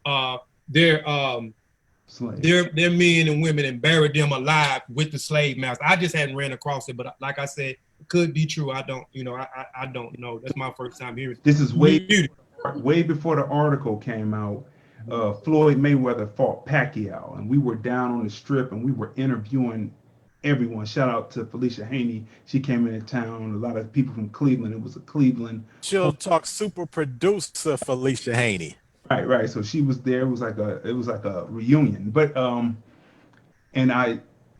S4: their men and women and buried them alive with the slave master. I just hadn't ran across it, but like I said, it could be true. I don't, I don't know. That's my first time hearing.
S2: This is way before the article came out. Floyd Mayweather fought Pacquiao, and we were down on the Strip and we were interviewing everyone. Shout out to Felicia Haney. She came into town. A lot of people from Cleveland. It was a Cleveland.
S1: She'll talk super producer Felicia Haney.
S2: Right. So she was there. It was like a reunion. But and I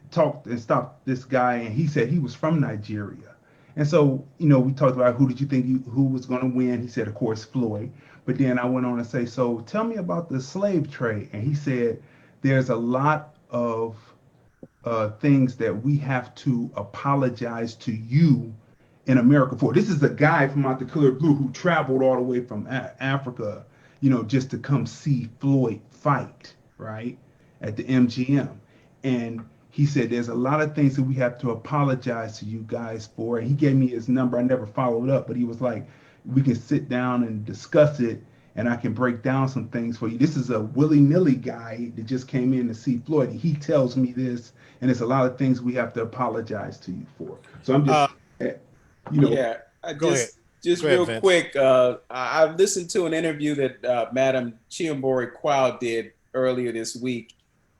S2: talked and stopped this guy, and he said he was from Nigeria. And so, we talked about who did you think who was going to win? He said, of course, Floyd. But then I went on to say, so tell me about the slave trade. And he said, there's a lot of things that we have to apologize to you in America for. This is a guy from out the color blue who traveled all the way from Africa, just to come see Floyd fight, right, at the MGM. And he said, there's a lot of things that we have to apologize to you guys for. And he gave me his number. I never followed up, but he was like, we can sit down and discuss it, and I can break down some things for you. This is a willy-nilly guy that just came in to see Floyd. He tells me this, and there's a lot of things we have to apologize to you for. So I'm just,
S5: Yeah, just real
S1: Vince.
S5: quick. I listened to an interview that Madam Chiambori Kwao did earlier this week,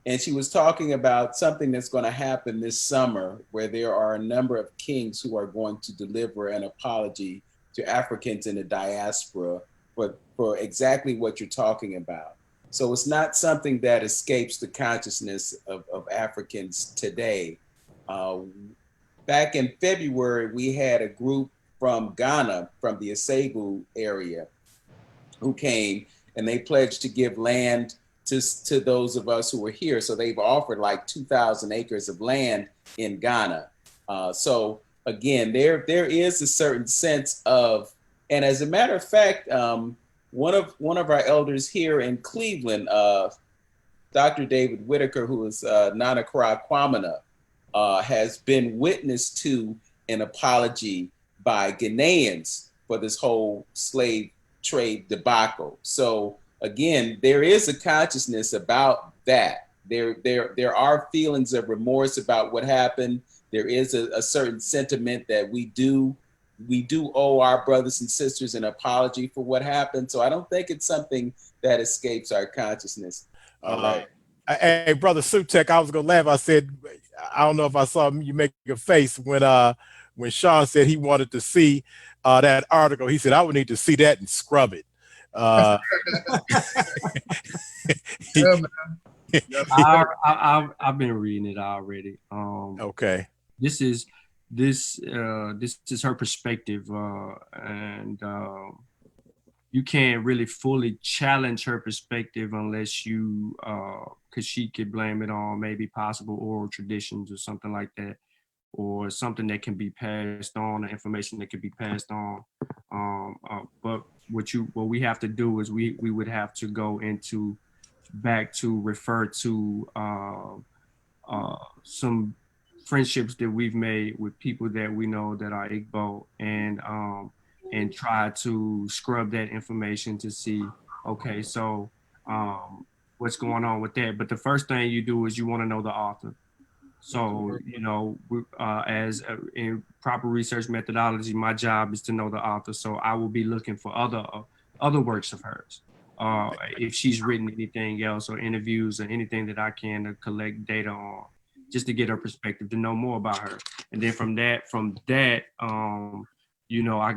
S5: and she was talking about something that's going to happen this summer, where there are a number of kings who are going to deliver an apology to Africans in the diaspora for exactly what you're talking about. So it's not something that escapes the consciousness of Africans today. Back in February, we had a group from Ghana, from the Asebu area, who came, and they pledged to give land to those of us who were here. So they've offered like 2,000 acres of land in Ghana. So again, there is a certain sense of, and as a matter of fact, one of our elders here in Cleveland, Dr. David Whitaker, who is Nana Kra Kwamina, has been witness to an apology by Ghanaians for this whole slave trade debacle. So again, there is a consciousness about that. There are feelings of remorse about what happened. There is a certain sentiment that we do owe our brothers and sisters an apology for what happened. So I don't think it's something that escapes our consciousness. All right.
S1: Hey, brother Sutek, I was gonna laugh. I said, I don't know if I saw you make a face when Sean said he wanted to see that article. He said, I would need to see that and scrub it.
S6: Yeah, man.
S3: I've been reading it already.
S1: Okay.
S3: This is this is her perspective, and you can't really fully challenge her perspective unless you, because she could blame it on maybe possible oral traditions or something like that, or something that can be passed on, or information that can be passed on. But what we have to do is we would have to go into back to refer to some friendships that we've made with people that we know that are Igbo, and try to scrub that information to see, okay, so what's going on with that. But the first thing you do is you want to know the author. So, you know, as in proper research methodology, my job is to know the author. So I will be looking for other works of hers. If she's written anything else, or interviews, or anything that I can to collect data on, just to get her perspective, to know more about her. And then from that, you know, I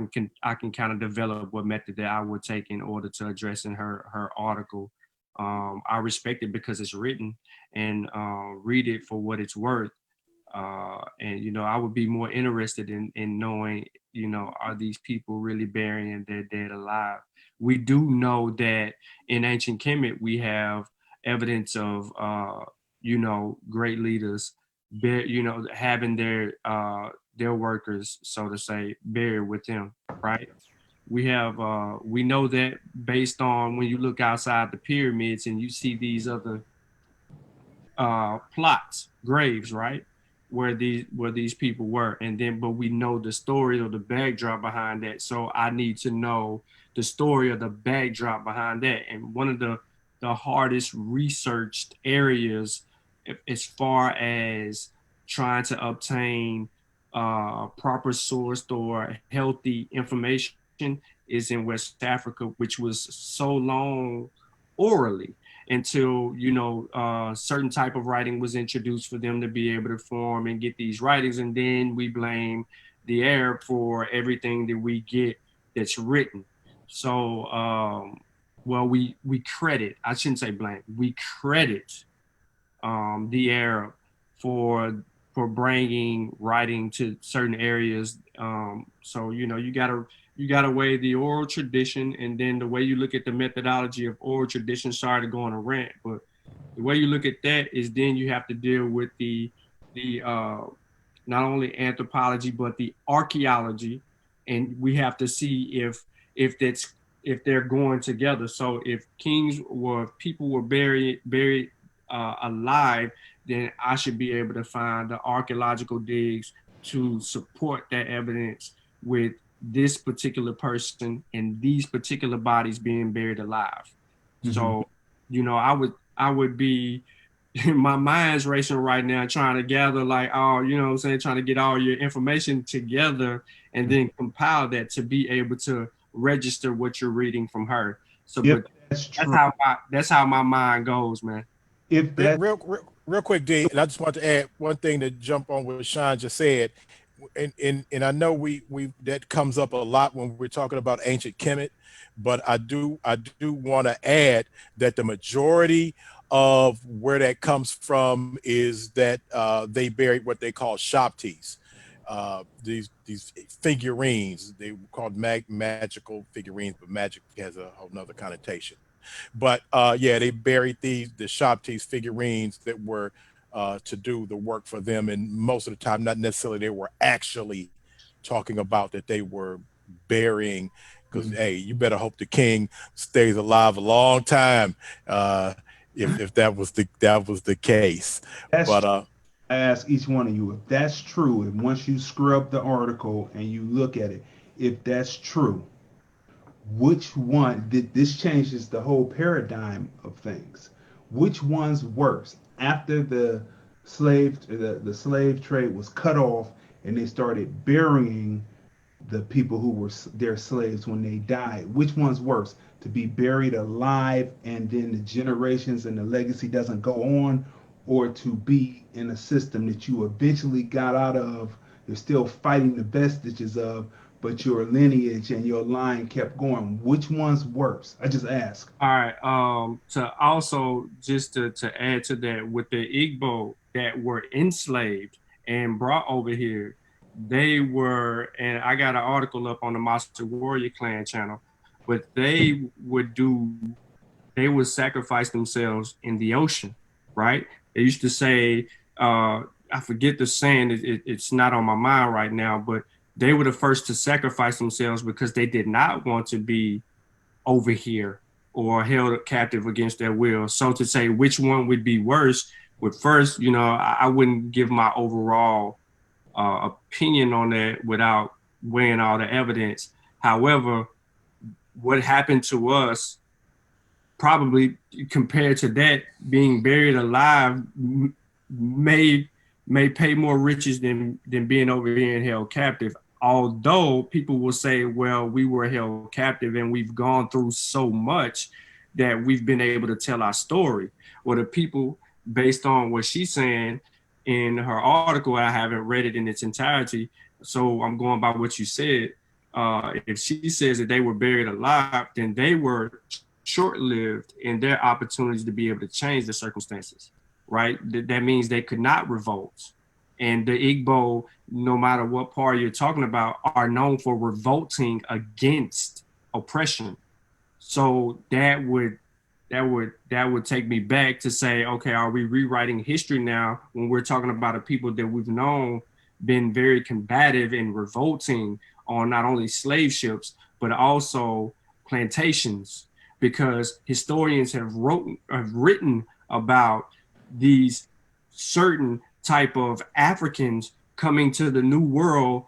S3: can kind of develop what method that I would take in order to address in her article. I respect it because it's written, and read it for what it's worth. And, you know, I would be more interested in knowing, you know, are these people really burying their dead alive? We do know that in ancient Kemet, we have evidence of, you know, great leaders, you know, having their workers, so to say, buried with them, right? We have, we know that based on when you look outside the pyramids and you see these other plots, graves, right, where these people were, and then but we know the story or the backdrop behind that. So I need to know the story or the backdrop behind that. And one of the hardest researched areas, as far as trying to obtain proper sourced or healthy information, is in West Africa, which was so long orally, until, you know, certain type of writing was introduced for them to be able to form and get these writings. And then we blame the Arab for everything that we get that's written. So, well, we credit, I shouldn't say blame, we credit the Arab for bringing writing to certain areas. So, you know, you gotta weigh the oral tradition, and then the way you look at the methodology of oral tradition. Sorry to go on a rant, but the way you look at that is then you have to deal with the not only anthropology but the archaeology, and we have to see if they're going together. So if people were buried alive, then I should be able to find the archaeological digs to support that evidence with this particular person and these particular bodies being buried alive. Mm-hmm. So, you know, I would be, my mind's racing right now trying to gather, like, oh, you know what I'm saying, trying to get all your information together and then compile that to be able to register what you're reading from her. So, yep, but that's how my mind goes, man.
S2: If that
S1: real quick, D, and I just want to add one thing to jump on what Sean just said. And I know we that comes up a lot when we're talking about ancient Kemet, but I do want to add that the majority of where that comes from is that they buried what they call shopties. These figurines, they were called magical figurines, but magic has a whole nother connotation. But yeah, they buried the shopties figurines that were to do the work for them, and most of the time, not necessarily they were actually talking about that they were burying, because hey, you better hope the king stays alive a long time if that was the case. But
S2: I ask each one of you if that's true, and once you scrub the article and you look at it, if that's true, which one this changes the whole paradigm of things? Which one's worse? After the slave trade was cut off and they started burying the people who were their slaves when they died, which one's worse? To be buried alive and then the generations and the legacy doesn't go on, or to be in a system that you eventually got out of, you're still fighting the vestiges of, but your lineage and your line kept going? Which one's worse? I just ask.
S3: All right. To also just to add to that, with the Igbo that were enslaved and brought over here, they were, and I got an article up on the Monster Warrior Clan channel, but they would sacrifice themselves in the ocean, right? They used to say, I forget the saying, it's not on my mind right now, but they were the first to sacrifice themselves because they did not want to be over here or held captive against their will. So to say which one would be worse, would first, I wouldn't give my overall opinion on that without weighing all the evidence. However, what happened to us, probably compared to that, being buried alive may pay more riches than being over here and held captive. Although people will say, well, we were held captive and we've gone through so much that we've been able to tell our story. Well, the people, based on what she's saying in her article, I haven't read it in its entirety, so I'm going by what you said. If she says that they were buried alive, then they were short-lived in their opportunities to be able to change the circumstances, right? That means they could not revolt. And the Igbo, no matter what party you're talking about, are known for revolting against oppression. So that would take me back to say, okay, are we rewriting history now when we're talking about a people that we've known been very combative and revolting on not only slave ships, but also plantations? Because historians have written about these certain type of Africans coming to the New World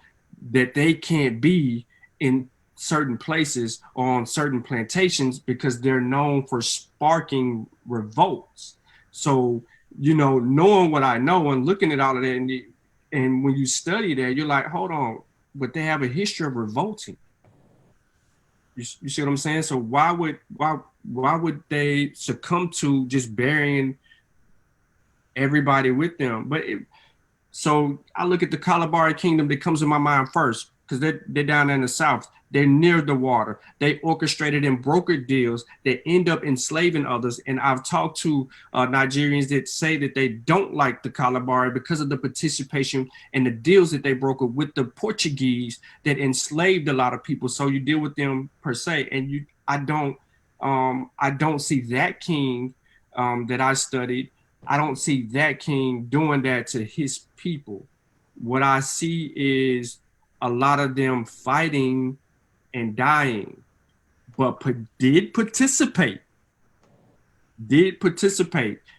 S3: that they can't be in certain places or on certain plantations because they're known for sparking revolts. So, knowing what I know and looking at all of that, and when you study that, you're like, hold on, but they have a history of revolting. You see what I'm saying? So why would they succumb to just burying everybody with them? So I look at the Kalabari Kingdom that comes in my mind first, because they're down in the South. They're near the water. They orchestrated and brokered deals that end up enslaving others. And I've talked to Nigerians that say that they don't like the Kalabari because of the participation and the deals that they brokered with the Portuguese that enslaved a lot of people. So you deal with them per se, and I don't see that king that I studied. I don't see that king doing that to his people. What I see is a lot of them fighting and dying, but did participate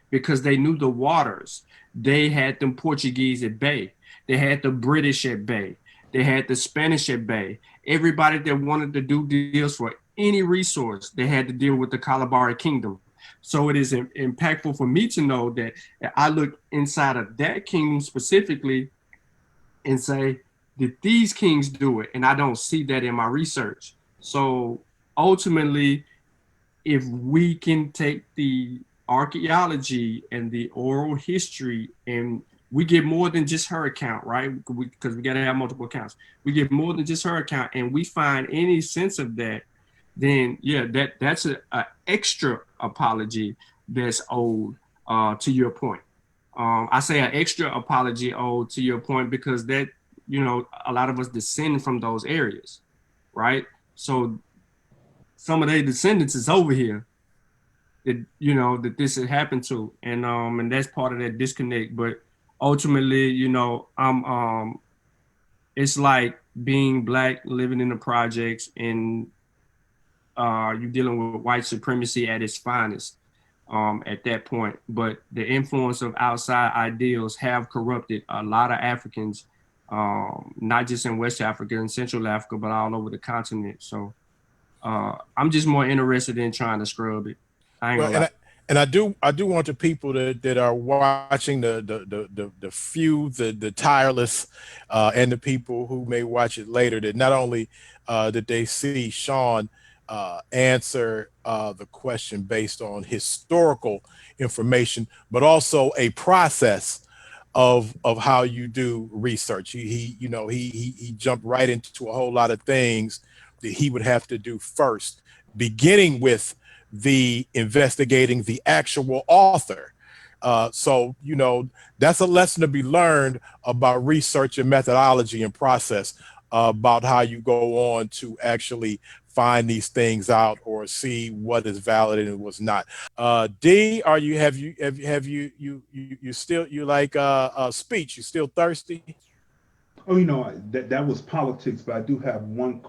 S3: because they knew the waters. They had them Portuguese at bay. They had the British at bay. They had the Spanish at bay. Everybody that wanted to do deals for any resource, they had to deal with the Kalabari Kingdom. So it is impactful for me to know that I look inside of that kingdom specifically and say, did these kings do it? And I don't see that in my research. So ultimately, if we can take the archaeology and the oral history, and we get more than just her account, right? Because we got to have multiple accounts. We get more than just her account, and we find any sense of that, then yeah, that's an extra apology that's owed to your point. I say an extra apology owed to your point because that, a lot of us descend from those areas, right? So some of their descendants is over here that, that this had happened to. And that's part of that disconnect. But ultimately, it's like being Black, living in the projects, and you're dealing with white supremacy at its finest at that point. But the influence of outside ideals have corrupted a lot of Africans, not just in West Africa and Central Africa, but all over the continent. So I'm just more interested in trying to scrub it.
S1: And I do want the people that are watching, the few, the tireless, and the people who may watch it later, that not only that they see Sean answer the question based on historical information, but also a process of how you do research. He jumped right into a whole lot of things that he would have to do first, beginning with the investigating the actual author, So, you know, that's a lesson to be learned about research and methodology and process, about how you go on to actually find these things out or see what is valid and what's not. D, are you you still, you like speech? You still thirsty?
S2: Oh, you know, that was politics, but I do have one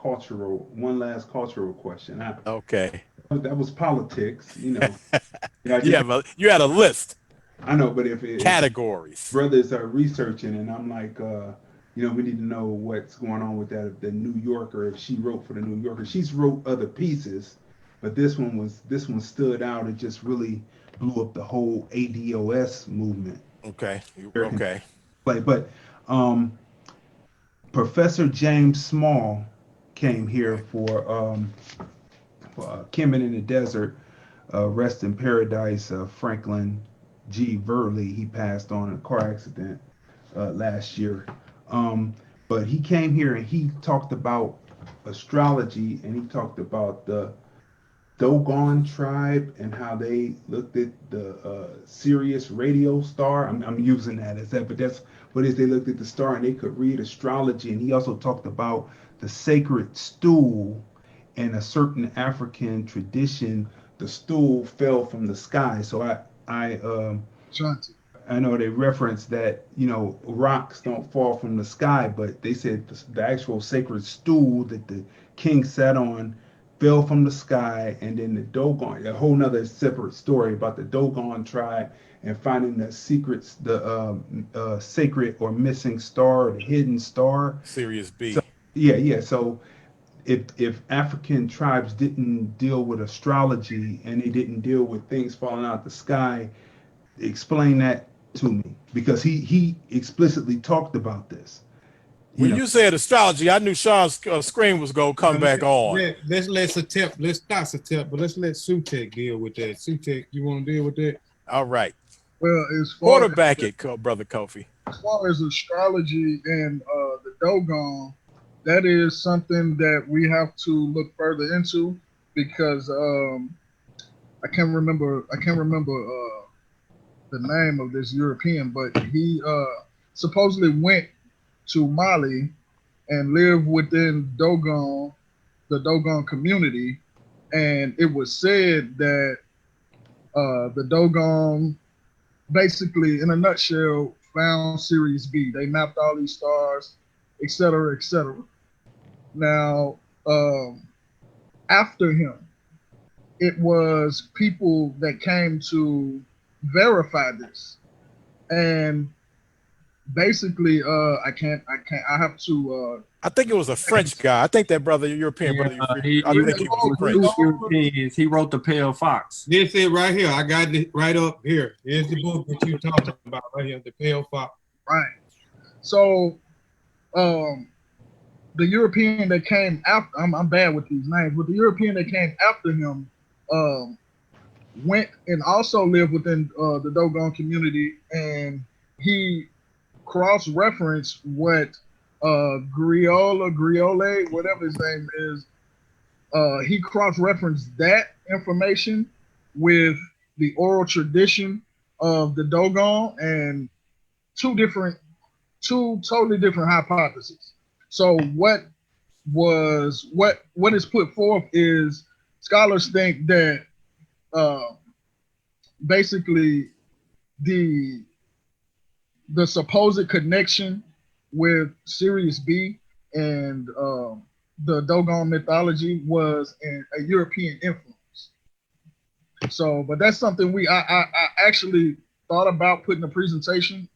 S2: last cultural question.
S1: Okay.
S2: That was politics, you know. Yeah, I
S1: You
S2: just,
S1: have you had a list,
S2: I know, but if
S1: categories.
S2: brothers are researching, and I'm like, you know, we need to know what's going on with that. The New Yorker, if she wrote for the New Yorker, she's wrote other pieces, but this one stood out. It just really blew up the whole ADOS movement.
S1: Okay.
S2: American
S1: Okay.
S2: play, but Professor James Small came here for Kemet in the Desert, Rest in Paradise, Franklin G. Verley. He passed on in a car accident last year. But he came here and he talked about astrology, and he talked about the Dogon tribe and how they looked at the Sirius radio star. I'm using that as that, but that's what it is. They looked at the star and they could read astrology. And he also talked about the sacred stool. In a certain African tradition, the stool fell from the sky. So I know they referenced that, you know, rocks don't fall from the sky, but they said the actual sacred stool that the king sat on fell from the sky. And then the Dogon, a whole nother separate story about the Dogon tribe and finding the secrets, the sacred or missing star, or the hidden star.
S1: Sirius B.
S2: So, yeah. So if African tribes didn't deal with astrology and they didn't deal with things falling out the sky, explain that to me, because he explicitly talked about this.
S1: When you said astrology, I knew Sean's screen was gonna come back on.
S4: Let's let Satep, let's not Satep, but let's let Sutek deal with that. Sutek, you want to deal with that?
S1: All right.
S6: Well, as far
S1: Quarterback it, brother Kofi.
S6: as far as astrology and the Dogon, that is something that we have to look further into, because I can't remember the name of this European, but he supposedly went to Mali and lived within the Dogon community, and it was said that the Dogon, basically, in a nutshell, found Sirius B. They mapped all these stars, etc., etc. Now, after him, it was people that came to verify this, and basically, I have to.
S1: I think it was a French guy. I think that brother, European brother. I think he was French.
S3: Europeans. He wrote The Pale Fox.
S4: This is right here. I got it right up here. Here's the book that you talking about right here, The Pale Fox.
S6: Right. So, the European that came after, I'm bad with these names, but the European that came after him went and also lived within the Dogon community, and he cross-referenced what Griole, whatever his name is, he cross-referenced that information with the oral tradition of the Dogon, and two totally different hypotheses. So what is put forth is, scholars think that basically the supposed connection with Sirius B and the Dogon mythology was a European influence. So, but that's something I actually thought about putting a presentation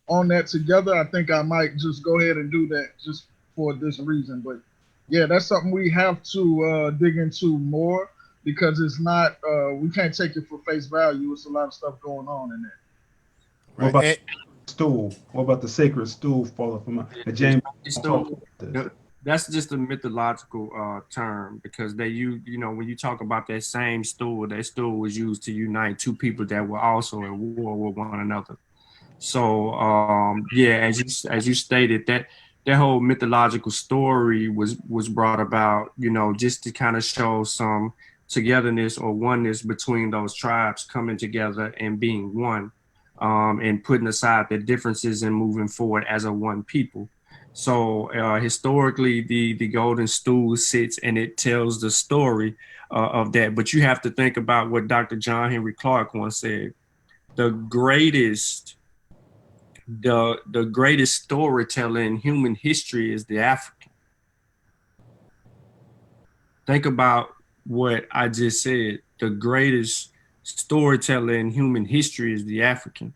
S6: on that together. I think I might just go ahead and do that just for this reason. But yeah, that's something we have to dig into more, because it's not, we can't take it for face value. It's a lot of stuff going on in there.
S2: What about the stool? What about the sacred stool falling from James?
S3: That's just a mythological term, because they use, when you talk about that same stool, that stool was used to unite two people that were also at war with one another. So yeah, as you stated, that whole mythological story was brought about, just to kind of show some togetherness or oneness between those tribes coming together and being one. and putting aside the differences and moving forward as a one people. So historically, the golden stool sits and it tells the story of that. But you have to think about what Dr. John Henry Clarke once said: the greatest storyteller in human history is the African. Think about what I just said. The greatest storyteller in human history is the African.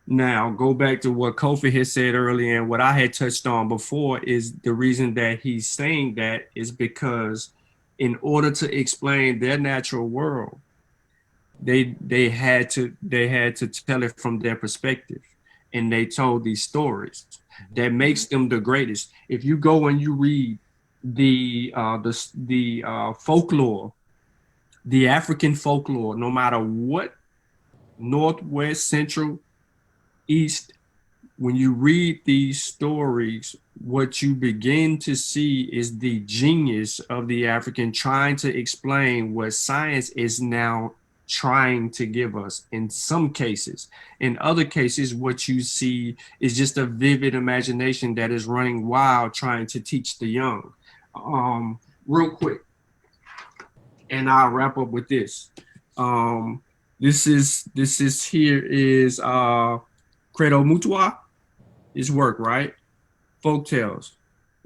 S3: Now, go back to what Kofi had said earlier, and what I had touched on before is the reason that he's saying that is because in order to explain their natural world, they had to tell it from their perspective, and they told these stories that makes them the greatest. If you go and you read the folklore, the African folklore, no matter what, Northwest, Central, East, when you read these stories, what you begin to see is the genius of the African trying to explain what science is now trying to give us in some cases. In other cases, what you see is just a vivid imagination that is running wild trying to teach the young. Real quick, and I'll wrap up with this. This is here is Credo Mutua, his work, right? Folk tales,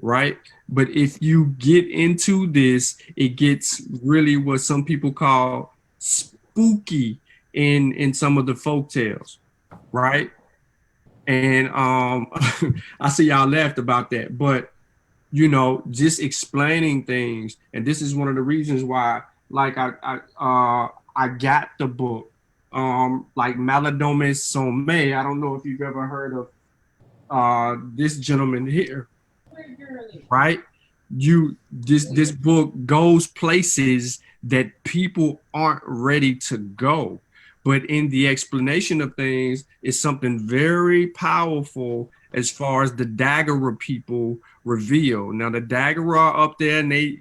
S3: right? But if you get into this, it gets really what some people call spooky in some of the folk tales, right? And I see y'all laughed about that, but you know, just explaining things, and this is one of the reasons why, like I got the book, like Malidome Some. I don't know if you've ever heard of this gentleman here, right? This book goes places that people aren't ready to go, but in the explanation of things is something very powerful as far as the Dagara people reveal. Now the Dagara are up there, and they're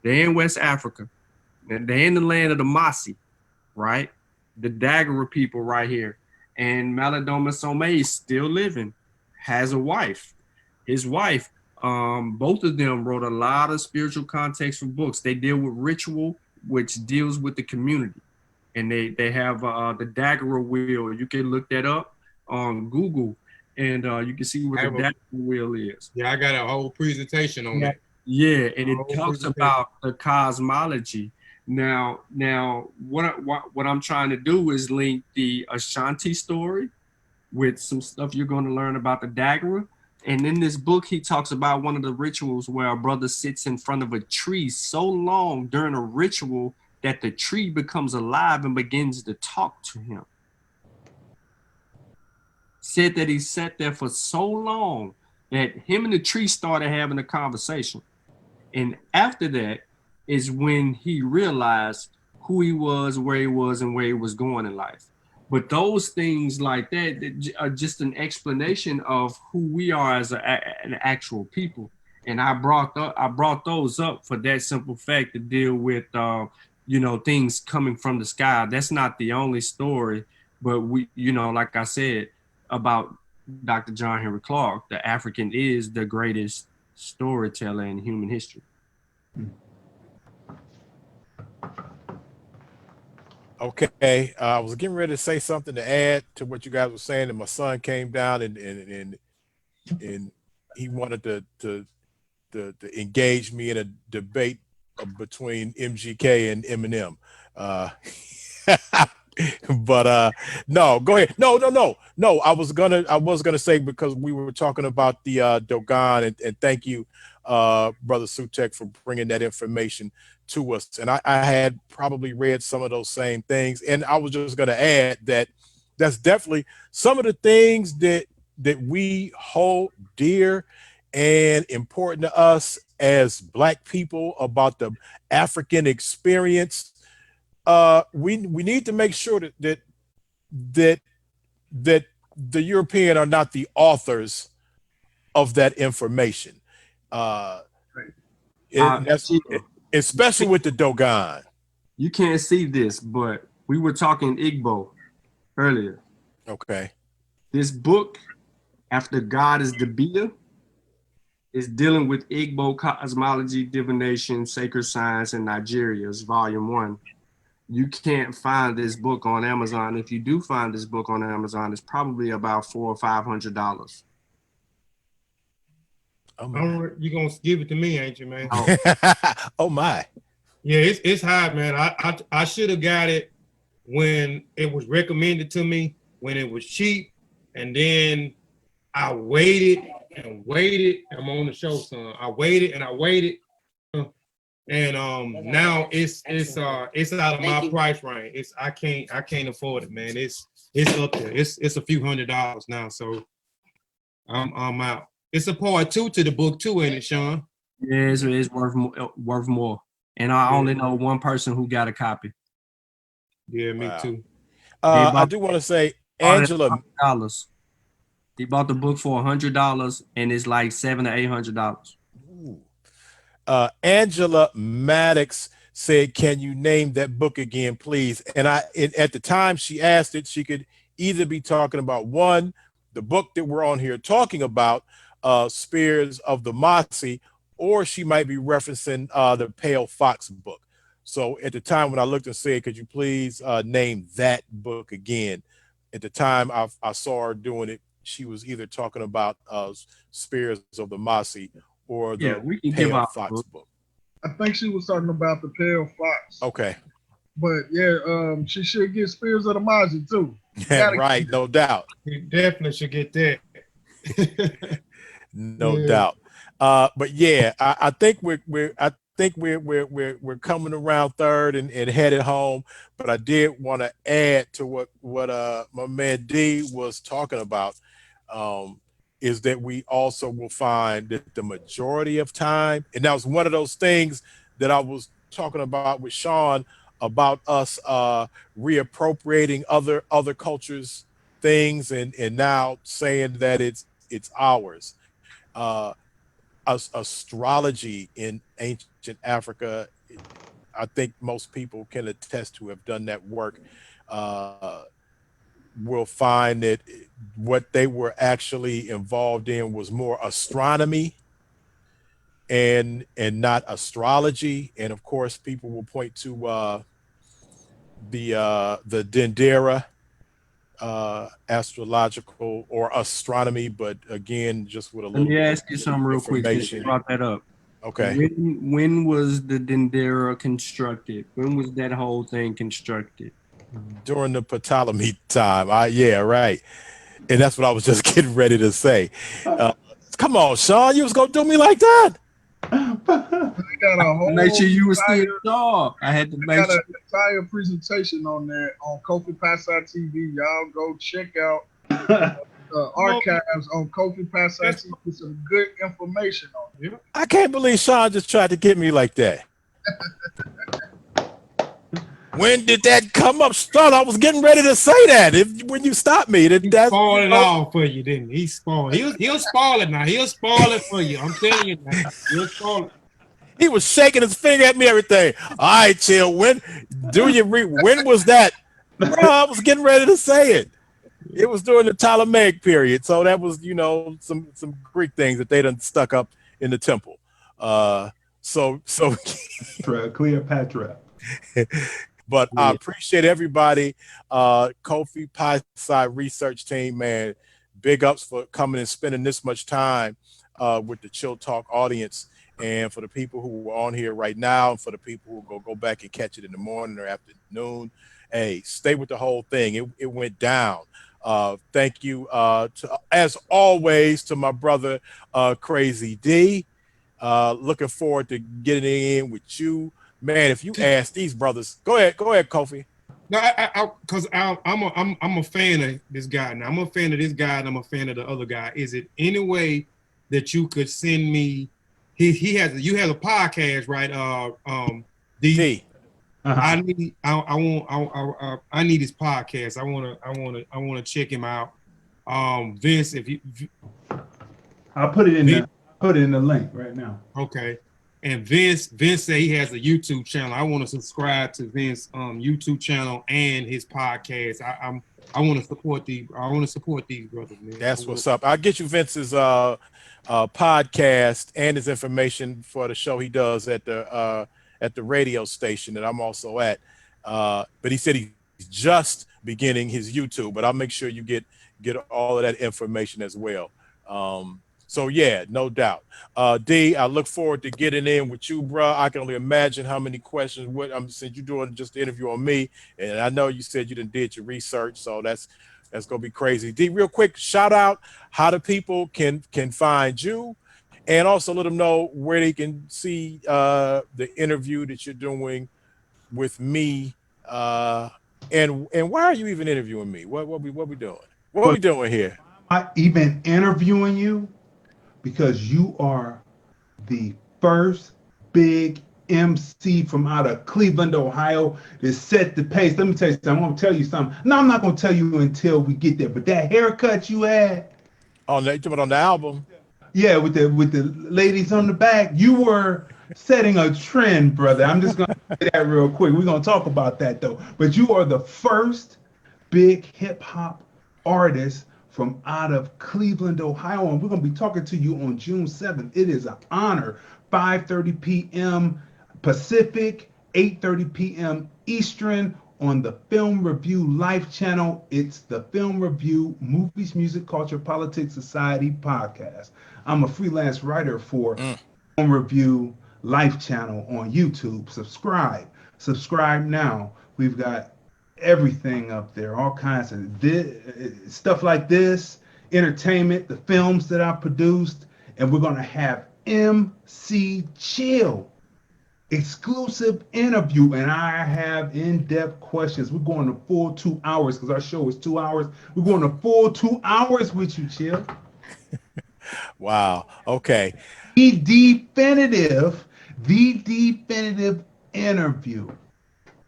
S3: in West Africa, and they're in the land of the Mossi, right? The Dagara people right here. And Malidome Some is still living, has a wife. His wife, both of them wrote a lot of spiritual context for books. They deal with ritual, which deals with the community. And they have the Dagara wheel. You can look that up on Google, and you can see what the Dagara wheel is.
S4: Yeah, I got a whole presentation on that.
S3: Yeah, and it talks about the cosmology. Now, what I'm trying to do is link the Ashanti story with some stuff you're going to learn about the Dagara. And in this book, he talks about one of the rituals where a brother sits in front of a tree so long during a ritual that the tree becomes alive and begins to talk to him. Said that he sat there for so long that him and the tree started having a conversation. And after that is when he realized who he was, where he was, and where he was going in life. But those things like that are just an explanation of who we are as an actual people. And I brought those up for that simple fact to deal with things coming from the sky. That's not the only story, but we, like I said about Dr. John Henry Clarke, the African is the greatest storyteller in human history.
S1: Okay, I was getting ready to say something to add to what you guys were saying, and my son came down and he wanted to engage me in a debate between MGK and Eminem. But no, go ahead. No. I was gonna say, because we were talking about the Dogon, and thank you, Brother Sutek, for bringing that information to us. And I had probably read some of those same things, and I was just gonna add that that's definitely some of the things that we hold dear and important to us as Black people about the African experience. We need to make sure that the European are not the authors of that information. That's, especially with the Dogon.
S3: You can't see this, but we were talking Igbo. earlier.
S1: Okay.
S3: This book, After God is the Bia, is dealing with Igbo cosmology, divination, sacred science in Nigeria. It's volume 1. You can't find this book on Amazon. If you do find this book on Amazon, it's probably about $400 or $500.
S1: Oh my.
S4: You gonna give it to me, ain't you, man?
S3: Oh,
S1: Oh my.
S4: Yeah, it's hard, man. I should have got it when it was recommended to me, when it was cheap, and then I waited and waited. I'm on the show, son. I waited and I waited, and now it's out of my price range. I can't afford it, man. It's up there. It's a few $100s now, so I'm out. It's a part 2 to the book too, ain't it, Sean?
S3: yeah, it's worth more. And I only know one person who got a copy.
S4: Yeah, me
S1: Wow.
S4: too.
S1: I do want to say, Angela.
S3: $100. They bought the book for $100, and it's like $700 to $800.
S1: Angela Maddox said, "Can you name that book again, please?" And at the time she asked it, she could either be talking about one, the book that we're on here talking about, Spears of the Mossi, or she might be referencing the Pale Fox book. So at the time when I looked and said, "Could you please name that book again?" At the time I saw her doing it, she was either talking about Spears of the Mossi or the
S3: we can give
S1: Pale
S3: out
S1: Fox book.
S6: I think she was talking about the Pale Fox.
S1: Okay.
S6: But yeah, she should get Spears of the Mossi too.
S1: Right, no doubt.
S4: You definitely should get that.
S1: No doubt. But yeah, I think we're coming around third and headed home. But I did want to add to what my man D was talking about, is that we also will find that the majority of time, and that was one of those things that I was talking about with Sean about us reappropriating other cultures' things and now saying that it's ours. Astrology in ancient Africa, I think most people can attest to have done that work, will find that what they were actually involved in was more astronomy and not astrology. And of course, people will point to the Dendera astrological or astronomy, but again, just with a little.
S3: Let me ask you something real quick since you brought that up.
S1: Okay.
S3: When was the Dendera constructed? When was that whole thing constructed?
S1: During the Ptolemy time. Yeah, right. And that's what I was just getting ready to say. Come on, Sean, you was gonna do me like that?
S3: Make sure you were still sharp. I had to make sure.
S6: An entire presentation on there on Kofi Piesie TV. Y'all go check out archives on Kofi Piesie TV with some good information on it.
S1: I can't believe Sean just tried to get me like that. When did that come up, Sean? I was getting ready to say that. When you stopped me,
S4: He spoiled it all for you, didn't he? He spoiled. He'll spoil it now. He'll spoil it for you. I'm telling you now. He'll spoil it.
S1: He was shaking his finger at me, everything. All right, chill. When was that? Bro, I was getting ready to say it. It was during the Ptolemaic period. So that was, some Greek things that they done stuck up in the temple. So
S2: Cleopatra.
S1: But I appreciate everybody. Kofi Piesie research team, man, big ups for coming and spending this much time with the Chill Talk audience. And for the people who are on here right now, and for the people who will go back and catch it in the morning or afternoon, hey, stay with the whole thing. It went down. Thank you, as always, to my brother, Crazy D. Looking forward to getting in with you. Man, if you ask these brothers, go ahead, Kofi.
S4: No, because I'm a fan of this guy now. I'm a fan of this guy, and I'm a fan of the other guy. Is it any way that you could send me? You have a podcast, right? D. I need his podcast. I want to check him out. Vince, if you,
S2: I'll put it in the link right now.
S4: Okay. And Vince said he has a YouTube channel. I want to subscribe to Vince's YouTube channel and his podcast. I want to support these. I want to support these brothers, man.
S1: That's what's up. I'll get you Vince's podcast and his information for the show he does at the radio station that I'm also at. But he said he's just beginning his YouTube, but I'll make sure you get all of that information as well. So yeah, no doubt. D, I look forward to getting in with you, bro. I can only imagine how many questions since you're doing just the interview on me, and I know you said you did your research, so that's gonna be crazy. D, real quick, shout out how the people can find you, and also let them know where they can see the interview that you're doing with me. And why are you even interviewing me? What we doing? What we doing here?
S2: I'm even interviewing you because you are the first big MC from out of Cleveland, Ohio, that set the pace. Let me tell you something. I'm gonna tell you something. No, I'm not gonna tell you until we get there. But that haircut you had
S1: on the album,
S2: yeah, with the ladies on the back, you were setting a trend, brother. I'm just gonna say that real quick. We're gonna talk about that though. But you are the first big hip hop artist from out of Cleveland, Ohio, and we're gonna be talking to you on June 7th. It is an honor. 5:30 p.m. Pacific, 8:30 p.m. Eastern on the Film Review Life channel. It's the Film Review Movies, Music, Culture, Politics, Society podcast. I'm a freelance writer for Film Review Life channel on YouTube. Subscribe now. We've got everything up there, all kinds of stuff like this, entertainment, the films that I produced, and we're gonna have MC Chill exclusive interview, and I have in-depth questions. We're going to full 2 hours because our show is 2 hours. We're going to full 2 hours with you, Chill.
S1: Wow. Okay.
S2: The definitive interview.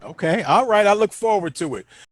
S1: Okay. All right. I look forward to it.